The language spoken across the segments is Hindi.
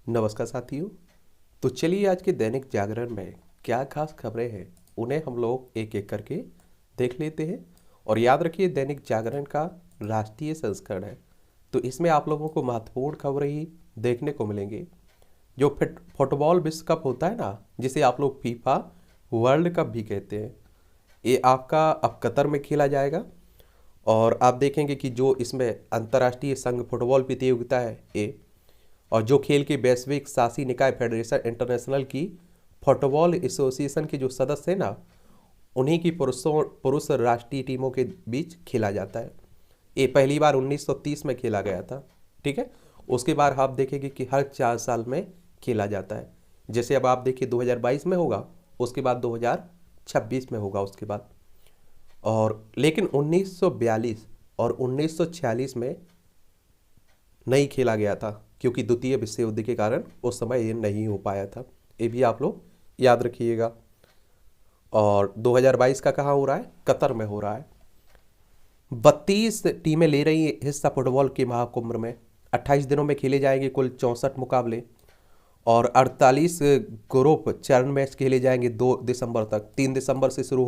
नमस्कार साथियों। तो चलिए आज के दैनिक जागरण में क्या खास खबरें हैं उन्हें हम लोग एक एक करके देख लेते हैं। और याद रखिए दैनिक जागरण का राष्ट्रीय संस्करण है, तो इसमें आप लोगों को महत्वपूर्ण खबरें ही देखने को मिलेंगी। जो फुटबॉल विश्व कप होता है ना, जिसे आप लोग फीफा वर्ल्ड कप भी कहते हैं, ये आपका अब कतर में खेला जाएगा। और आप देखेंगे कि जो इसमें अंतर्राष्ट्रीय संघ फुटबॉल प्रतियोगिता है ये, और जो खेल के वैश्विक शासी निकाय फेडरेशन इंटरनेशनल की फुटबॉल एसोसिएशन के जो सदस्य हैं ना, उन्हीं की पुरुष राष्ट्रीय टीमों के बीच खेला जाता है। ये पहली बार 1930 में खेला गया था। ठीक है। उसके बाद आप देखेंगे कि हर 4 साल में खेला जाता है। जैसे अब आप देखिए 2022 में होगा, उसके बाद 2026 में होगा उसके बाद। और लेकिन 1942 और 1946 में नहीं खेला गया था, क्योंकि द्वितीय विश्व युद्ध के कारण उस समय ये नहीं हो पाया था। ये भी आप लोग याद रखिएगा। और 2022 का कहाँ हो रहा है? कतर में हो रहा है। 32 टीमें ले रही हैं हिस्सा फुटबॉल के महाकुंभ में। 28 दिनों में खेले जाएंगे कुल 64 मुकाबले, और 48 ग्रुप चरण मैच खेले जाएंगे 2 दिसंबर तक। 3 दिसंबर से शुरू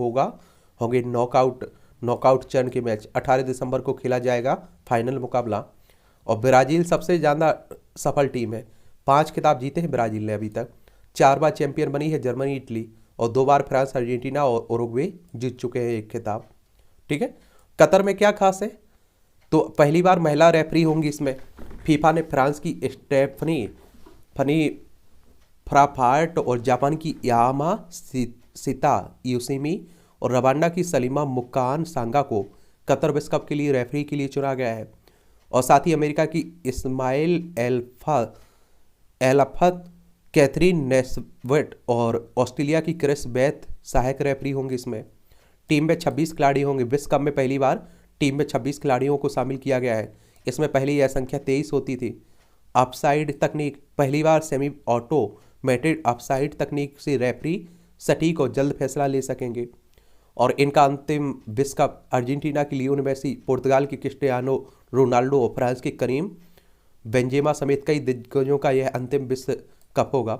होंगे नॉकआउट चरण के मैच। 18 दिसंबर को खेला जाएगा फाइनल मुकाबला। और ब्राज़ील सबसे ज़्यादा सफल टीम है। 5 खिताब जीते हैं ब्राज़ील ने अभी तक। 4 बार चैंपियन बनी है जर्मनी, इटली, और 2 बार फ्रांस, अर्जेंटीना और उरुग्वे जीत चुके हैं 1 खिताब। ठीक है। कतर में क्या खास है? तो पहली बार महिला रेफरी होंगी इसमें। फीफा ने फ्रांस की स्टेफनी फनी फ्राफार्ट और जापान की यामा सिता यूसिमी और रवांडा की सलीमा मुकान सांगा को कतर विश्व कप के लिए रेफरी के लिए चुना गया है। और साथ ही अमेरिका की इस्माइल एलफत, कैथरीन नेस्वेट और ऑस्ट्रेलिया की क्रिस बेथ सहायक रेफरी होंगे इसमें। टीम में 26 खिलाड़ी होंगे। विश्व कप में पहली बार टीम में 26 खिलाड़ियों को शामिल किया गया है। इसमें पहले यह संख्या 23 होती थी। ऑफसाइड तकनीक, पहली बार सेमी ऑटोमेटेड ऑफसाइड तकनीक से रेफरी सटीक और जल्द फैसला ले सकेंगे। और इनका अंतिम विश्व कप अर्जेंटीना की लियोनेल मेसी, पुर्तगाल की क्रिस्टियानो रोनाल्डो और फ्रांस के करीम बेंजेमा समेत कई दिग्गजों का यह अंतिम विश्व कप होगा।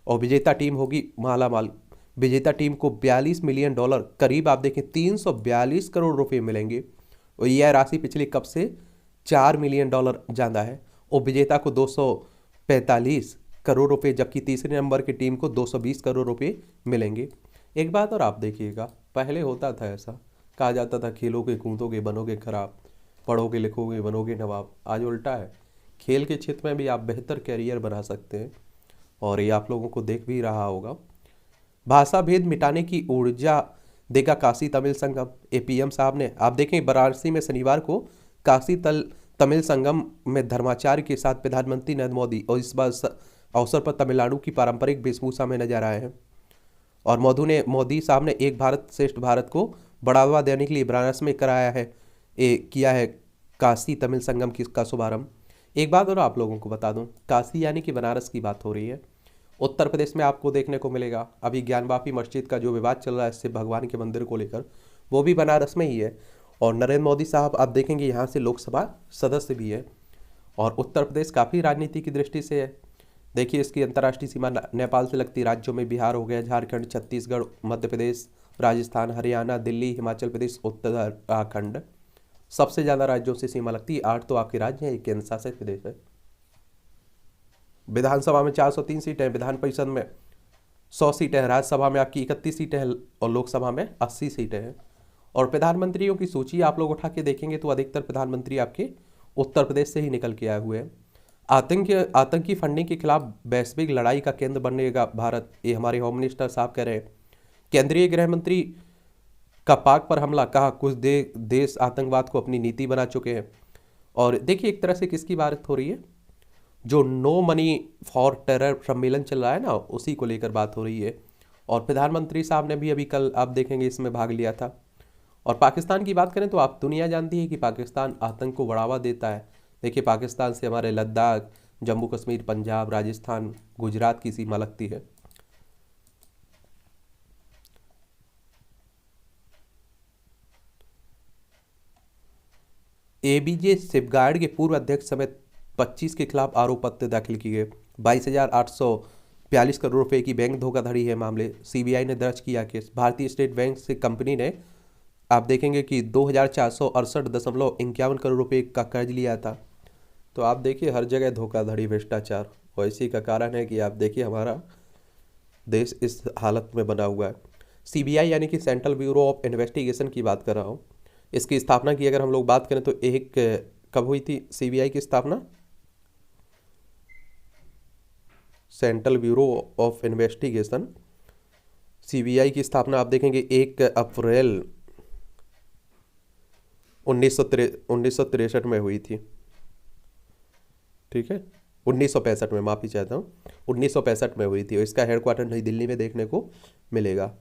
और विजेता टीम होगी मालामाल। विजेता टीम को $42 मिलियन, करीब आप देखें 342 करोड़ रुपए मिलेंगे। और यह राशि पिछले कप से $4 मिलियन ज़्यादा है। और विजेता को 245 करोड़ रुपए, जबकि तीसरे नंबर की टीम को 220 करोड़ रुपए मिलेंगे। एक बात और आप देखिएगा, पहले होता था ऐसा, कहा जाता था खेलोगे कूदोगे बनोगे खराब, पढ़ोगे लिखोगे बनोगे नवाब। आज उल्टा है, खेल के क्षेत्र में भी आप बेहतर कैरियर बना सकते हैं। और ये आप लोगों को देख भी रहा होगा। भाषा भेद मिटाने की ऊर्जा देगा काशी तमिल संगम। एपीएम साहब ने, आप देखें वाराणसी में शनिवार को काशी तमिल संगम में धर्माचार्य के साथ प्रधानमंत्री नरेंद्र मोदी और इस बार अवसर पर तमिलनाडु की पारंपरिक वेशभूषा में नजर आए हैं। और मोदी साहब ने एक भारत श्रेष्ठ भारत को बढ़ावा देने के लिए वाराणसी में किया है काशी तमिल संगम का शुभारंभ। एक बात और आप लोगों को बता दूं, काशी यानी कि बनारस की बात हो रही है। उत्तर प्रदेश में आपको देखने को मिलेगा अभी ज्ञानवापी मस्जिद का जो विवाद चल रहा है इससे भगवान के मंदिर को लेकर, वो भी बनारस में ही है। और नरेंद्र मोदी साहब आप देखेंगे यहाँ से लोकसभा सदस्य भी है। और उत्तर प्रदेश काफ़ी राजनीति की दृष्टि से है। देखिए इसकी अंतर्राष्ट्रीय सीमा नेपाल से लगती राज्यों में बिहार हो गया, झारखंड, छत्तीसगढ़, मध्य प्रदेश, राजस्थान, हरियाणा, दिल्ली, हिमाचल प्रदेश, उत्तराखंड। सबसे ज़्यादा राज्यों से सीमा लगती है। 8 तो आपके राज्य हैं, एक केंद्र शासित प्रदेश है। विधानसभा में 403 सीटें हैं, विधान परिषद में 100 सीटें हैं, राज्यसभा में आपकी 31 सीटें हैं और लोकसभा में 80 सीटें हैं। और प्रधानमंत्रियों की सूची आप लोग उठा के देखेंगे तो अधिकतर प्रधानमंत्री आपके उत्तर प्रदेश से ही निकल के आए हुए हैं। आतंकी फंडिंग के खिलाफ वैश्विक लड़ाई का केंद्र बनेगा भारत, ये हमारे होम मिनिस्टर साहब कह रहे हैं। केंद्रीय गृह मंत्री का पाक पर हमला, कहा कुछ देश आतंकवाद को अपनी नीति बना चुके हैं। और देखिए एक तरह से किसकी बात हो रही है, जो नो मनी फॉर टेरर सम्मेलन चल रहा है ना, उसी को लेकर बात हो रही है। और प्रधानमंत्री साहब ने भी अभी कल आप देखेंगे इसमें भाग लिया था। और पाकिस्तान की बात करें तो आप दुनिया जानती है कि पाकिस्तान आतंक को बढ़ावा देता है। देखिए पाकिस्तान से हमारे लद्दाख, जम्मू कश्मीर, पंजाब, राजस्थान, गुजरात की सीमा लगती है। एबीजे सेफगार्ड के पूर्व अध्यक्ष समेत 25 के खिलाफ आरोप पत्र दाखिल किए गए। 22,842 करोड़ रुपए की बैंक धोखाधड़ी है मामले, सीबीआई ने दर्ज किया केस। भारतीय स्टेट बैंक से कंपनी ने आप देखेंगे कि 2,468.51 करोड़ रुपए का कर्ज लिया था। तो आप देखिए हर जगह धोखाधड़ी, भ्रष्टाचार, और इसी का कारण है कि आप देखिए हमारा देश इस हालत में बना हुआ है। सीबीआई यानी कि सेंट्रल ब्यूरो ऑफ इन्वेस्टिगेशन की बात कर रहा हूँ। इसकी स्थापना की अगर हम लोग बात करें तो कब हुई थी सीबीआई की स्थापना? Central bureau of investigation, CBI की स्थापना आप देखेंगे 1 अप्रैल 1963 में हुई थी। ठीक है, 1965 में, माफी चाहता हूँ, 1965 में हुई थी। और इसका हेडक्वार्टर नई दिल्ली में देखने को मिलेगा।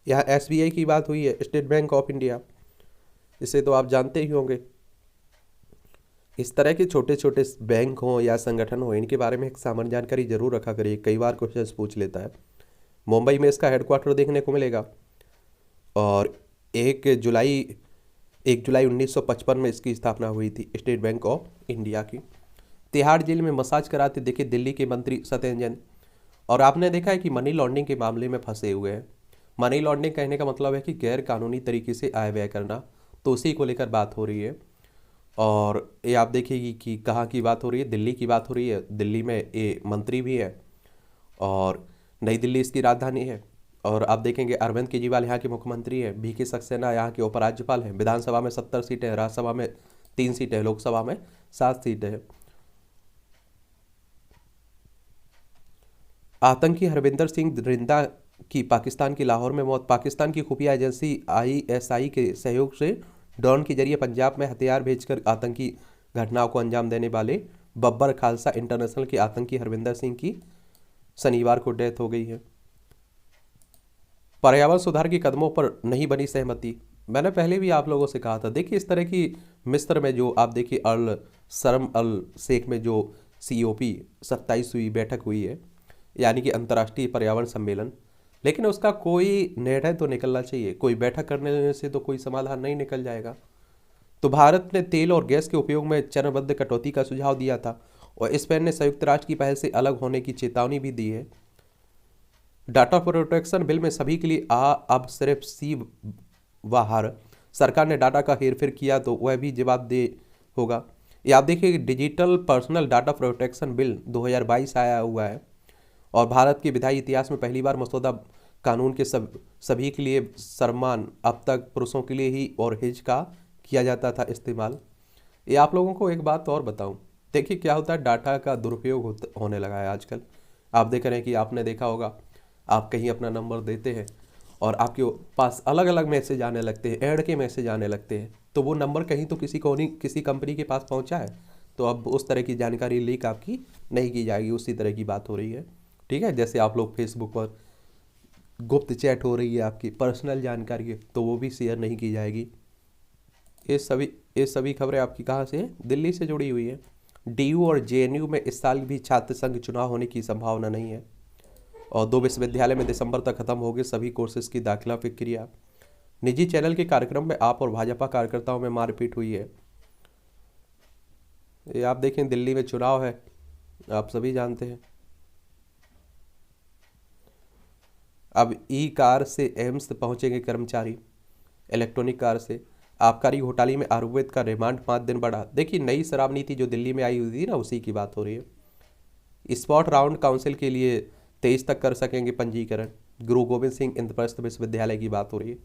यहाँ एसबीआई की बात हुई है, स्टेट बैंक ऑफ इंडिया, इसे तो आप जानते ही होंगे। इस तरह के छोटे छोटे बैंक हों या संगठन हो, इनके बारे में एक सामान्य जानकारी जरूर रखा करिए, कई बार क्वेश्चन पूछ लेता है। मुंबई में इसका हेडक्वार्टर देखने को मिलेगा। और 1 जुलाई 1955 में इसकी स्थापना हुई थी, स्टेट बैंक ऑफ इंडिया की। तिहाड़ जेल में मसाज कराते देखे दिल्ली के मंत्री सत्येंद्र जैन। और आपने देखा है कि मनी लॉन्ड्रिंग के मामले में फंसे हुए हैं। मनी लॉन्ड्रिंग कहने का मतलब है कि गैर कानूनी तरीके से आय व्यय करना, तो उसी को लेकर बात हो रही है। और ये आप देखिए कि कहाँ की बात हो रही है, दिल्ली की बात हो रही है। दिल्ली में ये मंत्री भी है और नई दिल्ली इसकी राजधानी है। और आप देखेंगे अरविंद केजरीवाल यहाँ के मुख्यमंत्री हैं, वीके सक्सेना यहाँ के उपराज्यपाल हैं। विधानसभा में 70 सीटें हैं, राज्यसभा में 3 सीटें हैं, लोकसभा में 7 सीटें हैं। आतंकी हरविंदर सिंह रिंदा की पाकिस्तान की लाहौर में मौत। पाकिस्तान की खुफिया एजेंसी आईएसआई के सहयोग से ड्रोन के जरिए पंजाब में हथियार भेजकर आतंकी घटनाओं को अंजाम देने वाले बब्बर खालसा इंटरनेशनल के आतंकी हरविंदर सिंह की शनिवार को डेथ हो गई है। पर्यावरण सुधार के कदमों पर नहीं बनी सहमति। मैंने पहले भी आप लोगों से कहा था, देखिए इस तरह की मिस्र में जो आप देखिए अल शर्म अल शेख में जो COP 27वीं बैठक हुई है, यानी कि अंतर्राष्ट्रीय पर्यावरण सम्मेलन, लेकिन उसका कोई निर्णय तो निकलना चाहिए। कोई बैठक करने से तो कोई समाधान नहीं निकल जाएगा। तो भारत ने तेल और गैस के उपयोग में चरणबद्ध कटौती का सुझाव दिया था और स्पेन ने संयुक्त राष्ट्र की पहल से अलग होने की चेतावनी भी दी है। डाटा प्रोटेक्शन बिल में सभी के लिए अब सिर्फ सी व हर। सरकार ने डाटा का हेरफेर किया तो वह भी जवाबदेह होगा। ये आप देखिए digital personal data protection bill 2022 आया हुआ है और भारत के विधायी इतिहास में पहली बार मसौदा कानून के सभी के लिए सम्मान। अब तक पुरुषों के लिए ही और हिज का किया जाता था इस्तेमाल। ये आप लोगों को एक बात और बताऊं, देखिए क्या होता है, डाटा का दुरुपयोग होने लगा है आजकल। आप देख रहे हैं कि आपने देखा होगा, आप कहीं अपना नंबर देते हैं और आपके पास अलग अलग मैसेज आने लगते हैं, ऐड के मैसेज आने लगते हैं। तो वो नंबर कहीं तो किसी कंपनी के पास पहुंचा है, तो अब उस तरह की जानकारी लीक आपकी नहीं की जाएगी। उसी तरह की बात हो रही है। ठीक है, जैसे आप लोग फेसबुक पर गुप्त चैट हो रही है, आपकी पर्सनल जानकारी है, तो वो भी शेयर नहीं की जाएगी। ये सभी खबरें आपकी कहाँ से हैं? दिल्ली से जुड़ी हुई है। DU और JNU में इस साल भी छात्र संघ चुनाव होने की संभावना नहीं है। और 2 विश्वविद्यालय में दिसंबर तक खत्म होगी सभी कोर्सेज की दाखिला प्रक्रिया। निजी चैनल के कार्यक्रम में आप और भाजपा कार्यकर्ताओं में मारपीट हुई है। ये आप देखें, दिल्ली में चुनाव है, आप सभी जानते हैं। अब कार से एम्स पहुंचेंगे कर्मचारी, इलेक्ट्रॉनिक कार से। आबकारी घोटाले में आरोपित का रिमांड 5 दिन बढ़ा। देखिए नई शराब नीति जो दिल्ली में आई हुई थी ना, उसी की बात हो रही है। स्पॉट राउंड काउंसिल के लिए 23 तक कर सकेंगे पंजीकरण। गुरु गोविंद सिंह इंद्रप्रस्थ विश्वविद्यालय की बात हो रही है।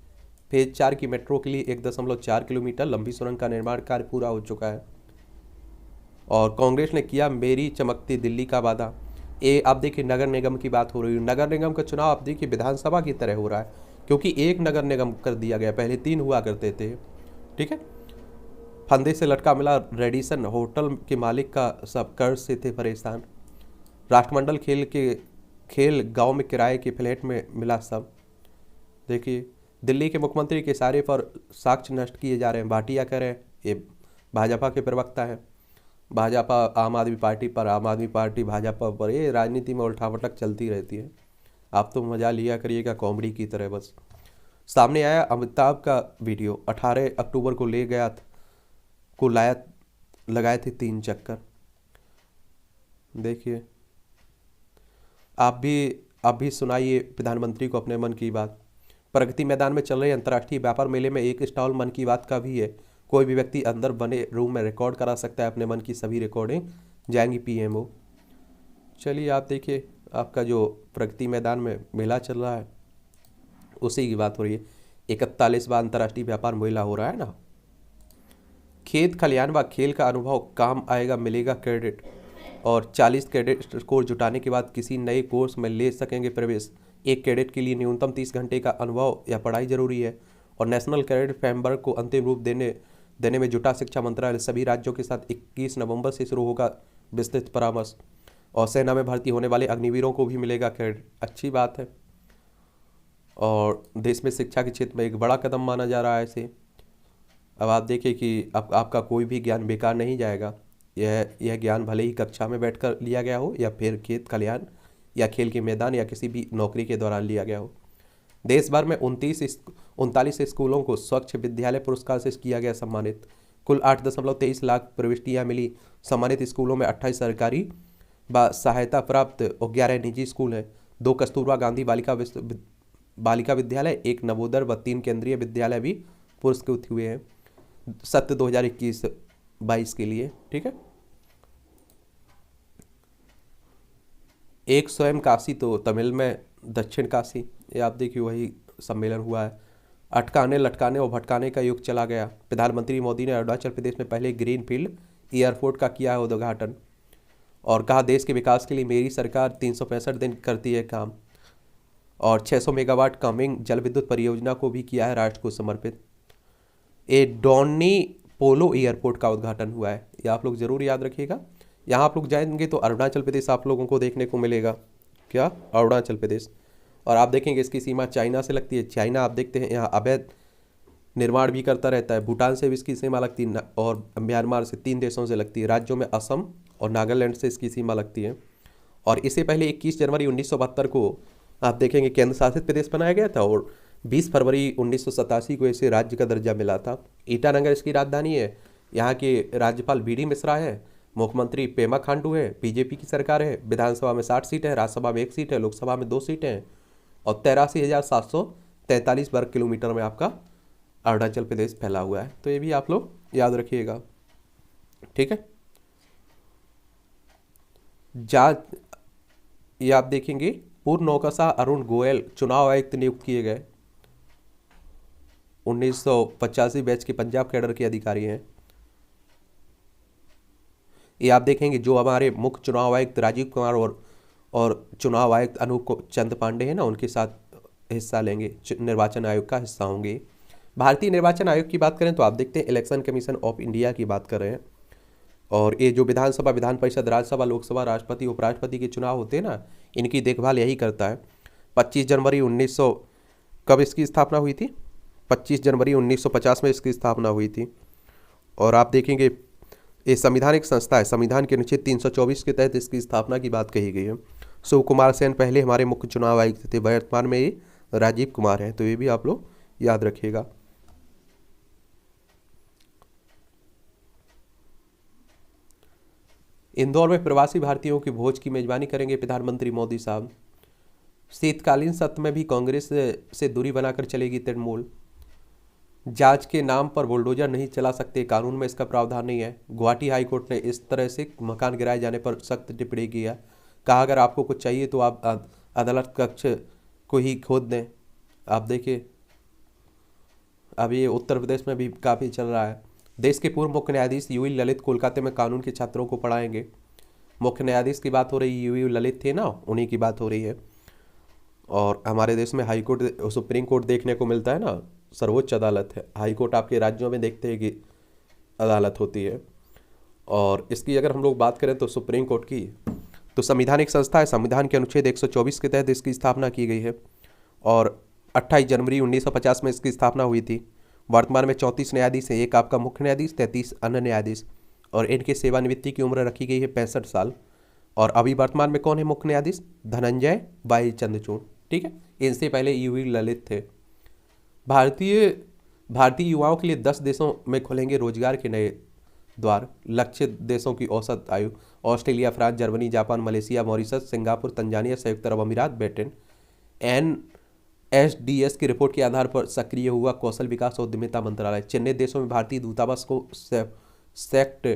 फेज 4 की मेट्रो के लिए 1.4 किलोमीटर लंबी सुरंग का निर्माण कार्य पूरा हो चुका है। और कांग्रेस ने किया मेरी चमकती दिल्ली का वादा। ये आप देखिए नगर निगम की बात हो रही है। नगर निगम का चुनाव आप देखिए विधानसभा की तरह हो रहा है, क्योंकि एक नगर निगम कर दिया गया, पहले 3 हुआ करते थे। ठीक है, फंदे से लटका मिला रेडिसन, होटल के मालिक का सब कर्ज से थे परेशान। राष्ट्रमंडल खेल गांव में किराए के फ्लैट में मिला सब। देखिए दिल्ली के मुख्यमंत्री के इशारे पर साक्ष्य नष्ट किए जा रहे हैं। भाटिया कह रहे हैं, ये भाजपा के प्रवक्ता हैं, भाजपा आम आदमी पार्टी पर, आम आदमी पार्टी भाजपा पर, ये राजनीति में उल्टापटक चलती रहती है। आप तो मजा लिया करिएगा कॉमेडी की तरह बस। सामने आया अमिताभ का वीडियो, 18 अक्टूबर को लाया लगाए थे 3 चक्कर। देखिए, आप भी सुनाइए प्रधानमंत्री को अपने मन की बात। प्रगति मैदान में चल रहे अंतर्राष्ट्रीय व्यापार मेले में एक स्टॉल मन की बात का भी है। कोई भी व्यक्ति अंदर बने रूम में रिकॉर्ड करा सकता है, अपने मन की सभी रिकॉर्डिंग जाएंगी पीएमओ। चलिए आप देखिए, आपका जो प्रगति मैदान में मेला चल रहा है उसी की बात हो रही है। 41वां अंतर्राष्ट्रीय व्यापार मेला हो रहा है ना। खेत खलिहान व खेल का अनुभव काम आएगा, मिलेगा क्रेडिट। और 40 क्रेडिट स्कोर जुटाने के बाद किसी नए कोर्स में ले सकेंगे प्रवेश। एक क्रेडिट के लिए न्यूनतम 30 घंटे का अनुभव या पढ़ाई जरूरी है। और नेशनल क्रेडिट फ्रेमवर्क को अंतिम रूप देने में जुटा शिक्षा मंत्रालय। सभी राज्यों के साथ 21 नवंबर से शुरू होगा विस्तृत परामर्श। और सेना में भर्ती होने वाले अग्निवीरों को भी मिलेगा क्रेडिट। अच्छी बात है। और देश में शिक्षा के क्षेत्र में एक बड़ा कदम माना जा रहा है इसे। अब आप देखिए कि आपका कोई भी ज्ञान बेकार नहीं जाएगा। यह ज्ञान भले ही कक्षा में बैठकर लिया गया हो या फिर खेत खलिहान या खेल के मैदान या किसी भी नौकरी के दौरान लिया गया हो। देश भर में 39 स्कूलों को स्वच्छ विद्यालय पुरस्कार से किया गया सम्मानित। कुल 8.23 लाख प्रविष्टियाँ मिली। सम्मानित स्कूलों में 28 सरकारी व सहायता प्राप्त और 11 निजी स्कूल हैं। 2 कस्तूरबा गांधी बालिका विद्यालय, 1 नवोदय व 3 केंद्रीय विद्यालय भी पुरस्कृत हुए हैं सत्र 2021-22 के लिए। ठीक है। एक स्वयं काशी तो तमिल में दक्षिण काशी, ये आप देखिए वही सम्मेलन हुआ है। अटकाने लटकाने और भटकाने का युग चला गया। प्रधानमंत्री मोदी ने अरुणाचल प्रदेश में पहले ग्रीनफील्ड एयरपोर्ट का किया है उद्घाटन। और कहा, देश के विकास के लिए मेरी सरकार 365 दिन करती है काम। और 600 मेगावाट कामिंग जल विद्युत परियोजना को भी किया है राष्ट्र को समर्पित। डोनी पोलो एयरपोर्ट का उद्घाटन हुआ है, ये आप लोग जरूर याद रखिएगा। यहाँ आप लोग जाएंगे तो अरुणाचल प्रदेश आप लोगों को देखने को मिलेगा। क्या? अरुणाचल प्रदेश। और आप देखेंगे इसकी सीमा चाइना से लगती है। चाइना आप देखते हैं यहाँ अवैध निर्माण भी करता रहता है। भूटान से भी इसकी सीमा लगती है और म्यांमार से, 3 देशों से लगती है। राज्यों में असम और नागालैंड से इसकी सीमा लगती है। और इससे पहले 21 जनवरी 1972 को आप देखेंगे केंद्र शासित प्रदेश बनाया गया था और 20 फरवरी 1987 को इसे राज्य का दर्जा मिला था। ईटानगर इसकी राजधानी है। यहाँ के राज्यपाल बीडी मिश्रा है, मुख्यमंत्री पेमा खांडू है, बीजेपी की सरकार है। विधानसभा में 60 सीटें हैं, राज्यसभा में 1 सीट है, लोकसभा में 2 सीटें हैं। और 83,743 वर्ग किलोमीटर में आपका अरुणाचल प्रदेश फैला हुआ है। तो ये भी आप लोग याद रखिएगा। ठीक है। ये आप देखेंगे पूर्व नौकरशाह अरुण गोयल चुनाव आयुक्त नियुक्त किए गए। 1985 बैच के पंजाब कैडर के अधिकारी हैं। ये आप देखेंगे जो हमारे मुख्य चुनाव आयुक्त राजीव कुमार और चुनाव आयुक्त अनूप चंद पांडे हैं ना, उनके साथ हिस्सा लेंगे, निर्वाचन आयोग का हिस्सा होंगे। भारतीय निर्वाचन आयोग की बात करें तो आप देखते हैं इलेक्शन कमीशन ऑफ इंडिया की बात कर रहे हैं। और ये जो विधानसभा, विधान परिषद, राज्यसभा, लोकसभा, राष्ट्रपति, उपराष्ट्रपति के चुनाव होते हैं ना, इनकी देखभाल यही करता है। 25 जनवरी 1900 कब इसकी स्थापना हुई थी? 25 जनवरी 1950 में इसकी स्थापना हुई थी। और आप देखेंगे ये संवैधानिक संस्था है। संविधान के अनुच्छेद 324 के तहत इसकी स्थापना की बात कही गई है। शिव कुमार सेन पहले हमारे मुख्य चुनाव आयुक्त थे, वर्तमान में ये राजीव कुमार हैं। तो ये भी आप लोग याद रखिएगा। इंदौर में प्रवासी भारतीयों की भोज की मेजबानी करेंगे प्रधानमंत्री मोदी साहब। शीतकालीन सत्र में भी कांग्रेस से दूरी बनाकर चलेगी तृणमूल। जांच के नाम पर बुलडोजर नहीं चला सकते, कानून में इसका प्रावधान नहीं है। गुवाहाटी हाईकोर्ट ने इस तरह से मकान गिराए जाने पर सख्त टिप्पणी की है। कहा, अगर आपको कुछ चाहिए तो आप अदालत कक्ष को ही खोद दें। आप देखिए अब ये उत्तर प्रदेश में भी काफ़ी चल रहा है। देश के पूर्व मुख्य न्यायाधीश यूयू ललित कोलकाता में कानून के छात्रों को पढ़ाएंगे। मुख्य न्यायाधीश की बात हो रही है, यूयू ललित थे ना, उन्हीं की बात हो रही है। और हमारे देश में हाई कोर्ट, सुप्रीम कोर्ट देखने को मिलता है ना, सर्वोच्च अदालत है। हाई कोर्ट आपके राज्यों में देखते हैं कि अदालत होती है। और इसकी अगर हम लोग बात करें तो सुप्रीम कोर्ट की, तो संवैधानिक संस्था है। संविधान के अनुच्छेद 124 के तहत इसकी स्थापना की गई है। और 28 जनवरी 1950 में इसकी स्थापना हुई थी। वर्तमान में 34 न्यायाधीश हैं, एक आपका मुख्य न्यायाधीश, 33 अन्य न्यायाधीश। और इनके सेवानिवृत्ति की उम्र रखी गई है 65 साल। और अभी वर्तमान में कौन है मुख्य न्यायाधीश? धनंजय बाई चंद्रचूड़। ठीक है। इनसे पहले यूयू ललित थे। भारतीय युवाओं के लिए 10 देशों में खुलेंगे रोजगार के नए द्वार। लक्षित देशों की औसत आयु: Australia, France, Germany, Japan, Malaysia, Mauritius, Singapore, Tanzania, संयुक्त अरब अमीरात, ब्रिटेन। NSDS की रिपोर्ट के आधार पर सक्रिय हुआ कौशल विकास और उद्यमिता मंत्रालय। चिन्हित देशों में भारतीय दूतावास को सेक्ट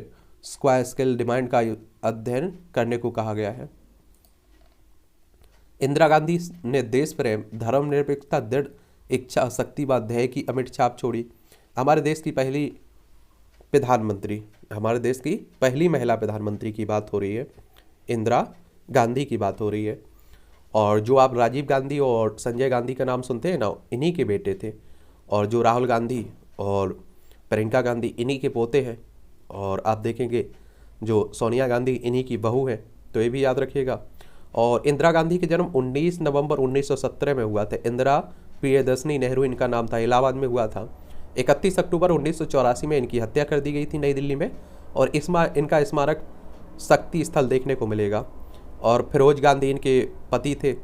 स्क्वायर स्किल डिमांड का अध्ययन करने को कहा गया है। इंदिरा गांधी ने देश प्रेम, धर्मनिरपेक्षता, दृढ़ इच्छा शक्ति व ध्येय की अमिट छाप छोड़ी। हमारे देश की पहली महिला प्रधानमंत्री की बात हो रही है, इंदिरा गांधी की बात हो रही है। और जो आप राजीव गांधी और संजय गांधी का नाम सुनते हैं ना, इन्हीं के बेटे थे। और जो राहुल गांधी और प्रियंका गांधी इन्हीं के पोते हैं। और आप देखेंगे जो सोनिया गांधी इन्हीं की बहू है, तो ये भी याद रखिएगा। और इंदिरा गांधी का जन्म 19 नवंबर 1917 में हुआ था। इंदिरा प्रियदर्शनी नेहरू इनका नाम था, इलाहाबाद में हुआ था। 31 अक्टूबर 1984 में इनकी हत्या कर दी गई थी नई दिल्ली में। और इनका स्मारक शक्ति स्थल देखने को मिलेगा। और फिरोज गांधी इनके पति थे।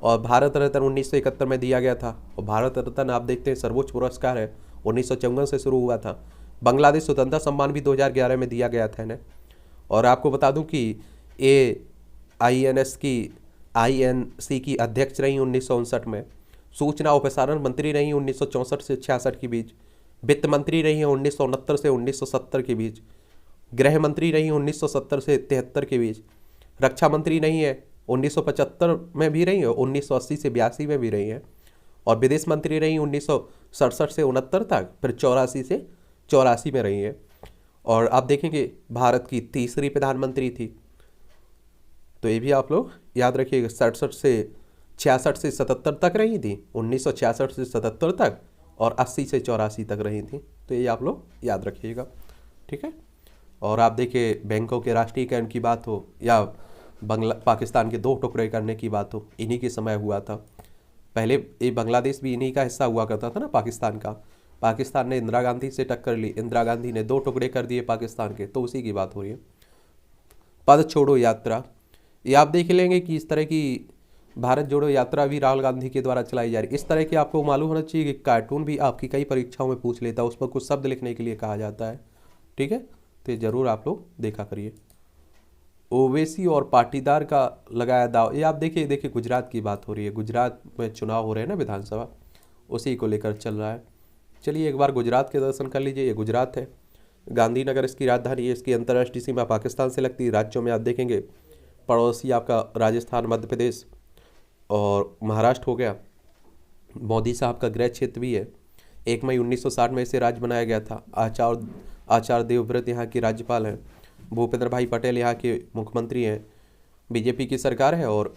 और भारत रत्न 1971 में दिया गया था। और भारत रत्न आप देखते हैं सर्वोच्च पुरस्कार है, 1954 से शुरू हुआ था। बांग्लादेश स्वतंत्रता सम्मान भी 2011 में दिया गया था इन्हें। और आपको बता दूं कि INC की अध्यक्ष रही 1959 में। सूचना और प्रसारण मंत्री रही 1964 से 66 के बीच। वित्त मंत्री रही हैं 1969 से 1970 के बीच। गृह मंत्री रही 1970 से 73 के बीच। रक्षा मंत्री नहीं है, 1975 में भी रही है, 1980 से 82 में भी रही है। और विदेश मंत्री रही 1967 से 69 तक, फिर 84 से 84 में रही है। और आप देखेंगे भारत की तीसरी प्रधानमंत्री थी, तो ये भी आप लोग याद रखिएगा। 67 से 77 तक रही थी, 1966 से 77 तक, और 80 से 84 तक रही थी। तो ये आप लोग याद रखिएगा, ठीक है। और आप देखिए बैंकों के राष्ट्रीयकरण की बात हो या पाकिस्तान के 2 टुकड़े करने की बात हो, इन्हीं के समय हुआ था। पहले ये बांग्लादेश भी इन्हीं का हिस्सा हुआ करता था ना, पाकिस्तान का। पाकिस्तान ने इंदिरा गांधी से टक्कर ली, इंदिरा गांधी ने 2 टुकड़े कर दिए पाकिस्तान के, तो उसी की बात हो रही है। पद छोड़ो यात्रा, ये आप देख लेंगे कि इस तरह की भारत जोड़ो यात्रा भी राहुल गांधी के द्वारा चलाई जा रही है। इस तरह के आपको मालूम होना चाहिए कि कार्टून भी आपकी कई परीक्षाओं में पूछ लेता है, उस पर कुछ शब्द लिखने के लिए कहा जाता है, ठीक है। तो ये जरूर आप लोग देखा करिए। ओवैसी और पाटीदार का लगाया दाव, ये आप देखिए गुजरात की बात हो रही है। गुजरात में चुनाव हो रहे हैं ना विधानसभा, उसी को लेकर चल रहा है। चलिए एक बार गुजरात के दर्शन कर लीजिए। ये गुजरात है, गांधीनगर इसकी राजधानी है। इसकी अंतर्राष्ट्रीय सीमा पाकिस्तान से लगती है। राज्यों में आप देखेंगे पड़ोसी आपका राजस्थान, मध्य प्रदेश और महाराष्ट्र हो गया। मोदी साहब का गृह क्षेत्र भी है। 1 मई 1960 में इसे राज्य बनाया गया था। आचार्य देवव्रत यहाँ के राज्यपाल हैं। भूपेंद्र भाई पटेल यहाँ के मुख्यमंत्री हैं। बीजेपी की सरकार है। और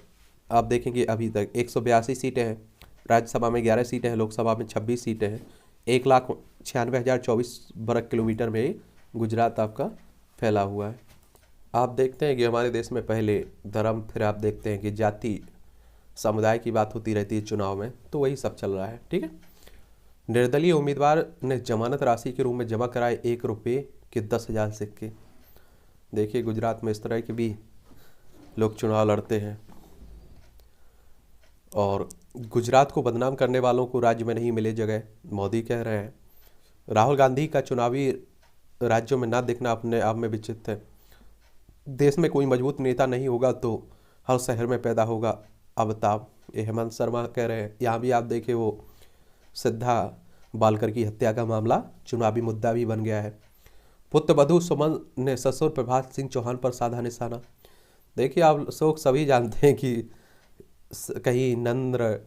आप देखेंगे अभी तक 182 सीटें हैं। राज्यसभा में 11 सीटें हैं, लोकसभा में 26 सीटें हैं। 1,96,024 वर्ग किलोमीटर में गुजरात आपका फैला हुआ है। आप देखते हैं कि हमारे देश में पहले धर्म, फिर आप देखते हैं कि जाति, समुदाय की बात होती रहती है चुनाव में, तो वही सब चल रहा है, ठीक है। निर्दलीय उम्मीदवार ने जमानत राशि के रूप में जमा कराए 1 रुपये के 10,000 सिक्के। देखिए गुजरात में इस तरह के भी लोग चुनाव लड़ते हैं। और गुजरात को बदनाम करने वालों को राज्य में नहीं मिले जगह, मोदी कह रहे हैं। राहुल गांधी का चुनावी राज्यों में ना दिखना अपने आप में विचित्र है। देश में कोई मजबूत नेता नहीं होगा तो हर शहर में पैदा होगा अवताप, ये हेमंत शर्मा कह रहे हैं। यहाँ भी आप देखें वो सिद्धा बालकर की हत्या का मामला चुनावी मुद्दा भी बन गया है। पुत्र वधू सुमन ने ससुर प्रभात सिंह चौहान पर साधा निशाना। देखिए आप लोग सभी जानते हैं कि कहीं नंद्र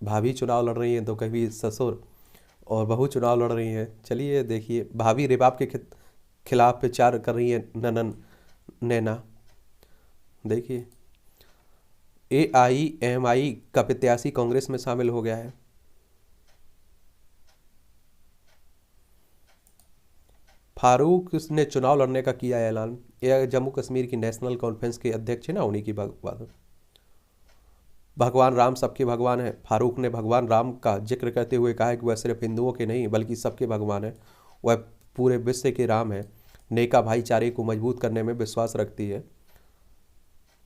भाभी चुनाव लड़ रही हैं, तो कभी ससुर और बहू चुनाव लड़ रही हैं। चलिए देखिए, भाभी रिबाब के खिलाफ प्रचार कर रही है ननन नैना। देखिए AIMI का प्रत्याशी कांग्रेस में शामिल हो गया है। फारूक ने चुनाव लड़ने का किया ऐलान। यह जम्मू कश्मीर की नेशनल कॉन्फ्रेंस के अध्यक्ष है ना, उन्हीं की बात। भगवान राम सबके भगवान है। फारूक ने भगवान राम का जिक्र करते हुए कहा है कि वह सिर्फ हिंदुओं के नहीं बल्कि सबके भगवान है, वह पूरे विश्व के राम है। नेका भाईचारे को मजबूत करने में विश्वास रखती है।